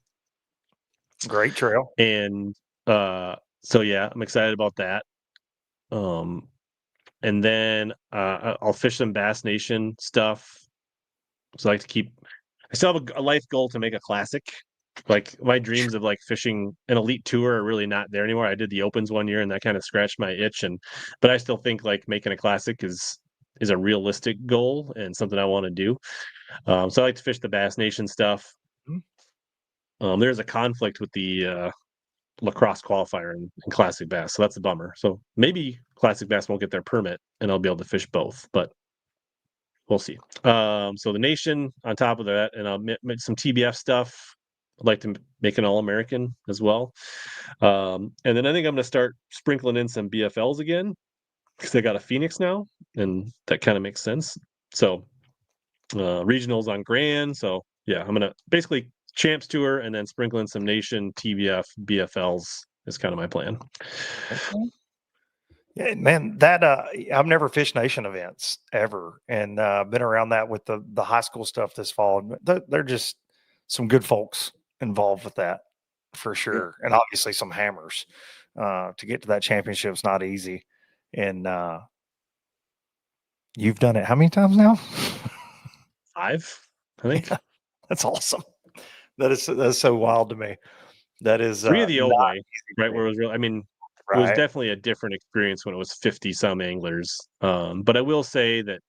Great trail. And so yeah, I'm excited about that. And then I'll fish some Bass Nation stuff. So I like to keep. I still have a life goal to make a classic. Like my dreams of like fishing an elite tour are really not there anymore. I did the opens one year and that kind of scratched my itch. But I still think like making a classic is a realistic goal and something I want to do. So I like to fish the Bass Nation stuff. There's a conflict with the lacrosse qualifier in Classic Bass, so that's a bummer. So maybe Classic Bass won't get their permit and I'll be able to fish both, but we'll see. So the Nation on top of that, and I'll make some TBF stuff. I'd like to make an All-American as well. And then I think I'm going to start sprinkling in some BFLs again because I got a Phoenix now, and that kind of makes sense. So regionals on Grand. So yeah, I'm going to basically Champs Tour and then sprinkle in some Nation, TBF, BFLs is kind of my plan. Yeah, man, that I've never fished Nation events ever, and been around that with the high school stuff this fall. They're just some good folks involved with that for Yeah. sure, and obviously some hammers. To get to that championship is not easy, and you've done it how many times now? 5, I think. Yeah, that's awesome. That's so wild to me. That is 3 of the old not way, right, where it was real. I mean, it was right. definitely a different experience when it was 50 some anglers. But I will say that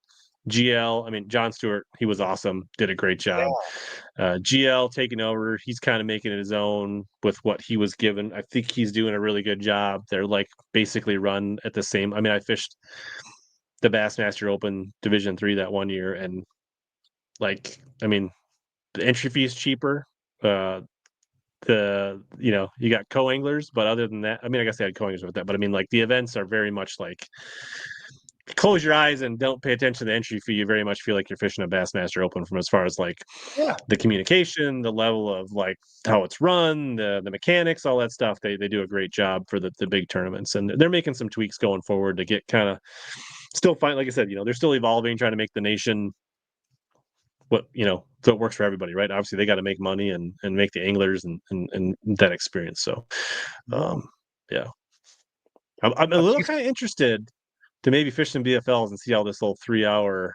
GL, I mean, John Stewart, he was awesome, did a great job. GL taking over, he's kind of making it his own with what he was given. I think he's doing a really good job. They're like basically run at the same. I mean, I fished the Bassmaster Open Division 3 that one year, and like, I mean, the entry fee is cheaper. Uh, you got co-anglers, but other than that, I mean, I guess they had co-anglers with that, but I mean, like, the events are very much like close your eyes and don't pay attention to the entry fee. You very much feel like you're fishing a Bassmaster Open from as far as like Yeah. the communication, the level of like how it's run, the mechanics, all that stuff. They do a great job for the big tournaments, and they're making some tweaks going forward to get kind of still fine. Like I said, they're still evolving, trying to make the nation so it works for everybody, right? Obviously, they got to make money and make the anglers and that experience. So, Yeah. yeah, I'm a little kind of interested to maybe fish some BFLs and see how this little 3-hour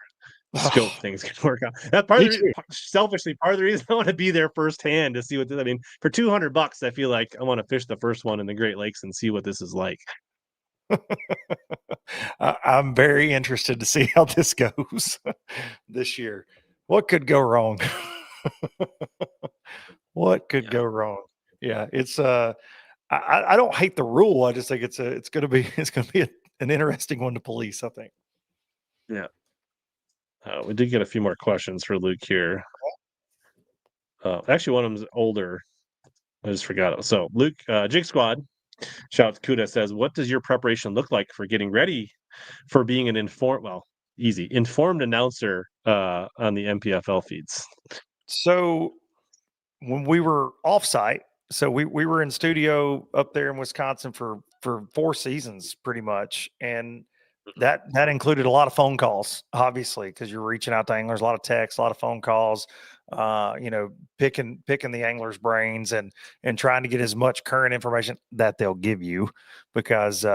scope thing's gonna work out. That's Me too. selfishly part of the reason I want to be there firsthand to see what I mean. For $200, I feel like I want to fish the first one in the Great Lakes and see what this is like. I'm very interested to see how this goes this year. What could go wrong? What could go wrong? Yeah, it's I don't hate the rule. I just think it's gonna be an interesting one to police, I think. Yeah. We did get a few more questions for Luke here. Actually, one of them's older. I just forgot it. So Luke, Jig Squad, shout out to Kuda, says, what does your preparation look like for getting ready for being an informed announcer on the NPFL feeds? So when we were offsite, so we were in studio up there in Wisconsin for 4 seasons pretty much, and that included a lot of phone calls, obviously, because you're reaching out to anglers, a lot of texts, a lot of phone calls, picking the anglers' brains and trying to get as much current information that they'll give you, because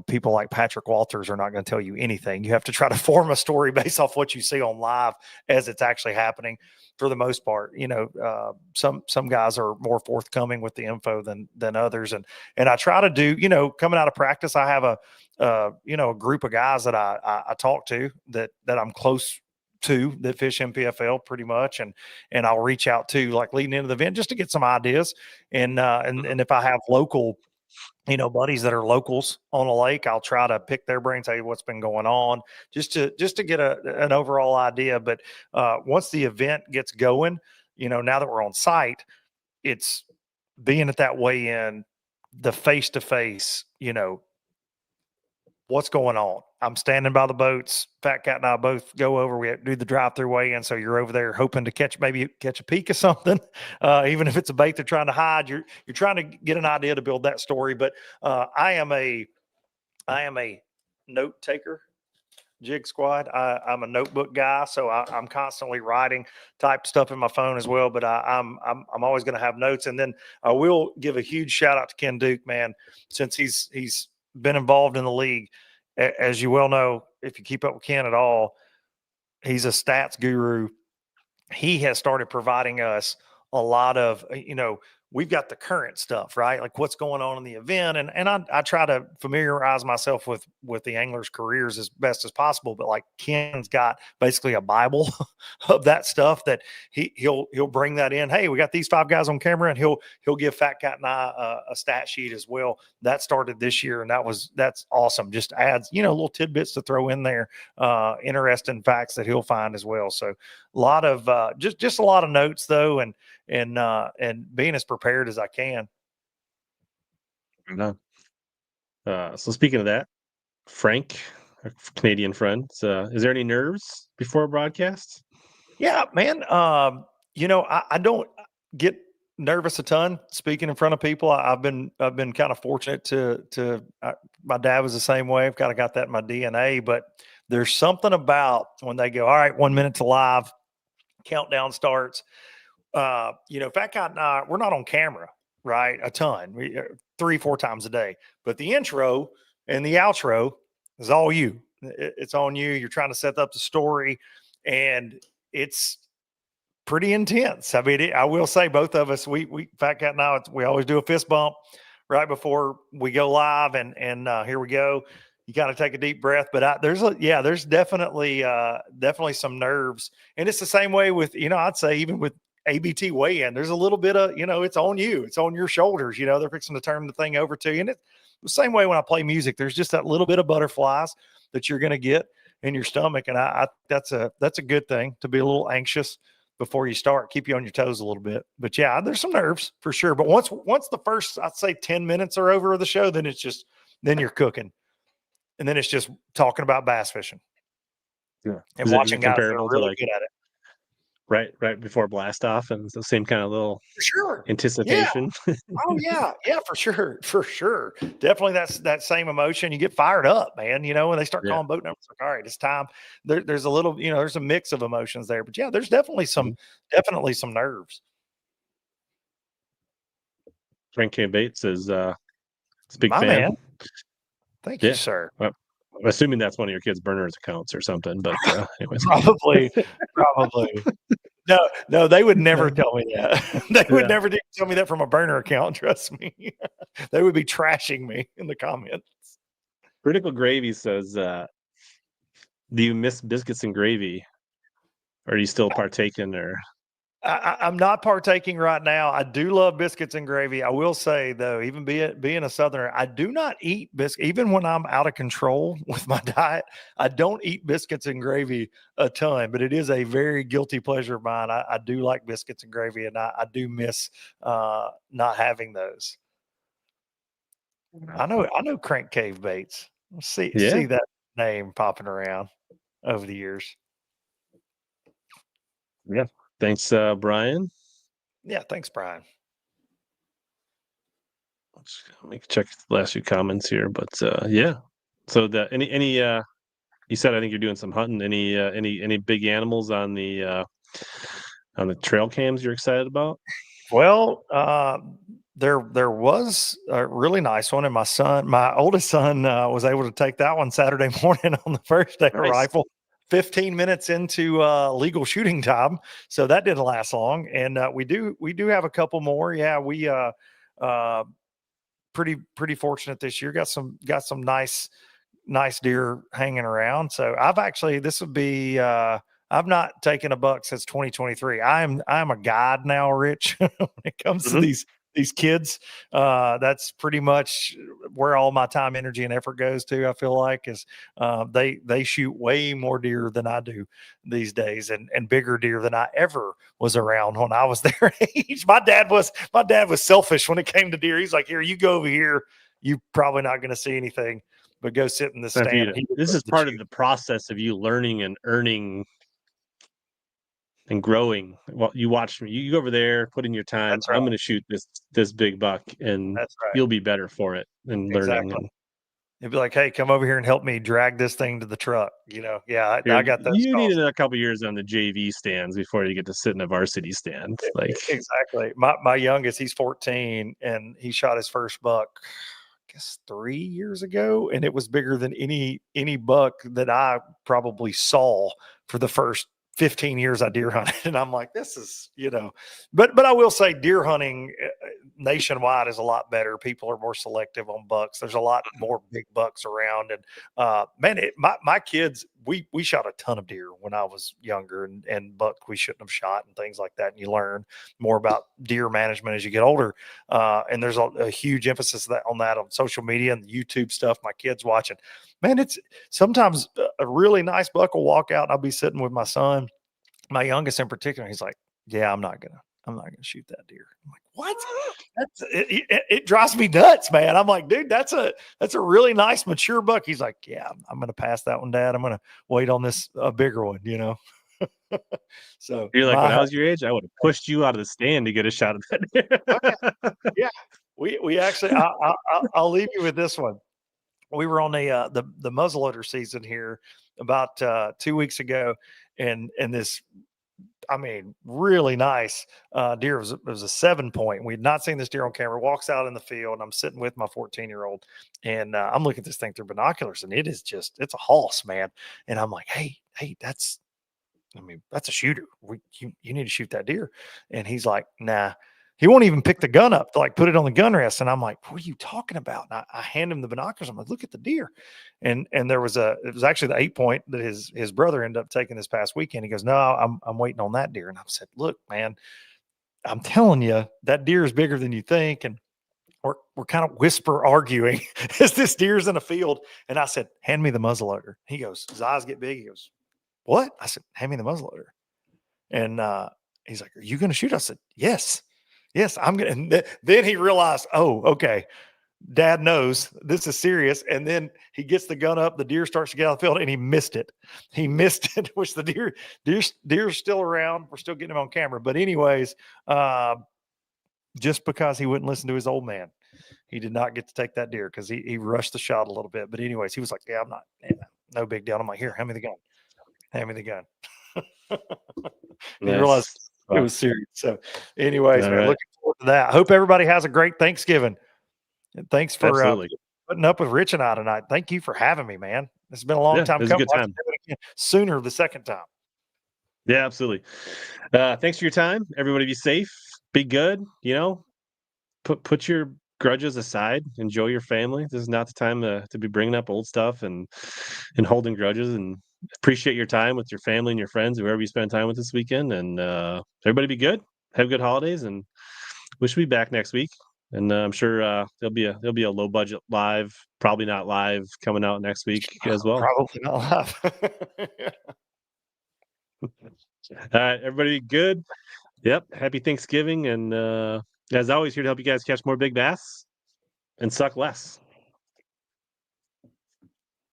people like Patrick Walters are not going to tell you anything. You have to try to form a story based off what you see on live as it's actually happening. For the most part, some guys are more forthcoming with the info than others, and I try to do, coming out of practice, I have a group of guys that I talk to that I'm close to that fish NPFL pretty much, and I'll reach out to like leading into the event just to get some ideas, and if I have local buddies that are locals on a lake, I'll try to pick their brains, hey, what's been going on, just to get an overall idea. But once the event gets going, now that we're on site, it's being at that weigh-in, the face-to-face, what's going on. I'm standing by the boats. Fat Cat and I both go over. We do the drive-through weigh-in, so you're over there hoping to catch a peek of something, even if it's a bait they're trying to hide. You're trying to get an idea to build that story. But I am a note taker. Jig Squad. I'm a notebook guy, so I'm constantly writing type stuff in my phone as well. But I'm always going to have notes, and then I will give a huge shout out to Ken Duke, man, since he's been involved in the league. As you well know, if you keep up with Ken at all, he's a stats guru. He has started providing us a lot of, we've got the current stuff, right? Like what's going on in the event. And I try to familiarize myself with the anglers' careers as best as possible. But like Ken's got basically a Bible of that stuff that he'll bring that in. Hey, we got these 5 guys on camera, and he'll give Fat Cat and I a stat sheet as well. That started this year, and that's awesome. Just adds, little tidbits to throw in there, interesting facts that he'll find as well. So a lot of just a lot of notes though, and being as prepared as I can. No. So speaking of that, Frank, a Canadian friend, is there any nerves before a broadcast? Yeah, man. I don't get nervous a ton speaking in front of people. I've been kind of fortunate my dad was the same way. I've kind of got that in my DNA, but there's something about when they go, all right, 1 minute to live, countdown starts. Fat Cat and I, we're not on camera, right? A ton, 3-4 times a day, but the intro and the outro is all you. It's on you. You're trying to set up the story, and it's pretty intense. I mean, I will say both of us, we Fat Cat and I, we always do a fist bump right before we go live, and here we go. You kind of take a deep breath, but there's definitely some nerves, and it's the same way with, I'd say even with ABT weigh-in, there's a little bit of, it's on you, it's on your shoulders. They're fixing to turn the thing over to you, and it's the same way when I play music. There's just that little bit of butterflies that you're going to get in your stomach, and I that's a good thing, to be a little anxious before you start, keep you on your toes a little bit. But yeah, there's some nerves for sure. But once the first, I'd say 10 minutes are over of the show, then you're cooking. And then it's just talking about bass fishing. Yeah. And watching guys that are really like, good at it. Right before blast off, and it's the same kind of little anticipation. Yeah. Oh yeah, for sure. Definitely that same emotion. You get fired up, man. When they start calling boat numbers, like, all right, it's time. There's a little, there's a mix of emotions there, but yeah, there's definitely some nerves. Frank K. Bates is a big My fan. Man. Thank you, sir. Well, I'm assuming that's one of your kids' burners accounts or something, but anyways. Probably. No, they would never tell me that. They would never tell me that from a burner account. Trust me. They would be trashing me in the comments. Critical Gravy says, do you miss biscuits and gravy? Or are you still partaking? Or I'm not partaking right now. I do love biscuits and gravy. I will say, though, even being a Southerner, I do not eat biscuits. Even when I'm out of control with my diet, I don't eat biscuits and gravy a ton, but it is a very guilty pleasure of mine. I do like biscuits and gravy, and I do miss not having those. I know Crank Cave Baits. See that name popping around over the years. Yeah. Thanks, Brian. Yeah, thanks, Brian. Let me check the last few comments here, but yeah. So any you said, I think you're doing some hunting. Any big animals on the trail cams you're excited about? Well, there was a really nice one, and my oldest son, was able to take that one Saturday morning on the first day of rifle. 15 minutes into legal shooting time, so that didn't last long. And we do have a couple more. Yeah, we pretty fortunate this year. Got some nice deer hanging around. So I've not taken a buck since 2023. I'm a guide now, Rich. When it comes to these kids, that's pretty much where all my time, energy, and effort goes to. I feel like is they shoot way more deer than I do these days, and bigger deer than I ever was around when I was their age. My dad was selfish when it came to deer. He's like, here, you go over here. You're probably not going to see anything, but go sit in the stand. This is part of the process of you learning and earning and growing. Well, you watch me. You go over there, put in your time. Right. I'm going to shoot this big buck, and you'll be better for it and learning. And it'd be like, hey, come over here and help me drag this thing to the truck. I got those. You needed a couple years on the JV stands before you get to sit in a varsity stand. Like exactly. My youngest, he's 14, and he shot his first buck, I guess 3 years ago, and it was bigger than any buck that I probably saw for the first 15 years I deer hunted. And I'm like, this is, but I will say deer hunting nationwide is a lot better. People are more selective on bucks. There's a lot more big bucks around. And my kids, we shot a ton of deer when I was younger, and buck we shouldn't have shot and things like that. And you learn more about deer management as you get older. And there's a huge emphasis on that on social media and YouTube stuff. My kids watching, man, it's sometimes a really nice buck will walk out, and I'll be sitting with my son, my youngest in particular. He's like, yeah, I'm not gonna shoot that deer. I'm like, what? It drives me nuts, man. I'm like, dude, that's a really nice mature buck. He's like, yeah, I'm gonna pass that one, Dad. I'm gonna wait on this bigger one. So You're like, when I was your age, I would have pushed you out of the stand to get a shot of that deer. yeah, we actually I'll leave you with this one. We were on the muzzleloader season here about 2 weeks ago, and this, I mean, really nice deer. It was a 7 point. We had not seen this deer on camera. Walks out in the field, and I'm sitting with my 14-year-old, and I'm looking at this thing through binoculars, and it's a hoss, man. And I'm like, hey, that's a shooter. You need to shoot that deer. And he's like, nah. He won't even pick the gun up to like put it on the gun rest. And I'm like, what are you talking about? And I hand him the binoculars. I'm like, look at the deer. And it was actually the 8 point that his brother ended up taking this past weekend. He goes, no, I'm waiting on that deer. And I said, look, man, I'm telling you, that deer is bigger than you think. And we're kind of whisper arguing as this deer's in a field. And I said, hand me the muzzleloader. He goes, his eyes get big. He goes, what? I said, hand me the muzzleloader. And he's like, are you going to shoot? I said, yes, I'm going to. Then he realized, oh, okay, dad knows this is serious. And then he gets the gun up, the deer starts to get out of the field, and he missed it, which the deer's still around. We're still getting him on camera. But anyways, just because he wouldn't listen to his old man, he did not get to take that deer because he rushed the shot a little bit. But anyways, he was like, yeah, I'm not, no big deal. I'm like, here, hand me the gun. Hand me the gun. He realized it was serious. So anyways, man, looking forward to that. I hope everybody has a great Thanksgiving. And thanks for putting up with Rich and I tonight. Thank you for having me, man. It's been a long time coming. Sooner the second time. Yeah, absolutely. Thanks for your time. Everybody be safe. Be good. Put your grudges aside. Enjoy your family. This is not the time to be bringing up old stuff and holding grudges. And appreciate your time with your family and your friends, whoever you spend time with this weekend. And everybody be good. Have good holidays, and we should be back next week. And I'm sure there'll be a low budget live, probably not live, coming out next week as well. Probably not live. All right, everybody good. Yep. Happy Thanksgiving. And as always, here to help you guys catch more big bass and suck less.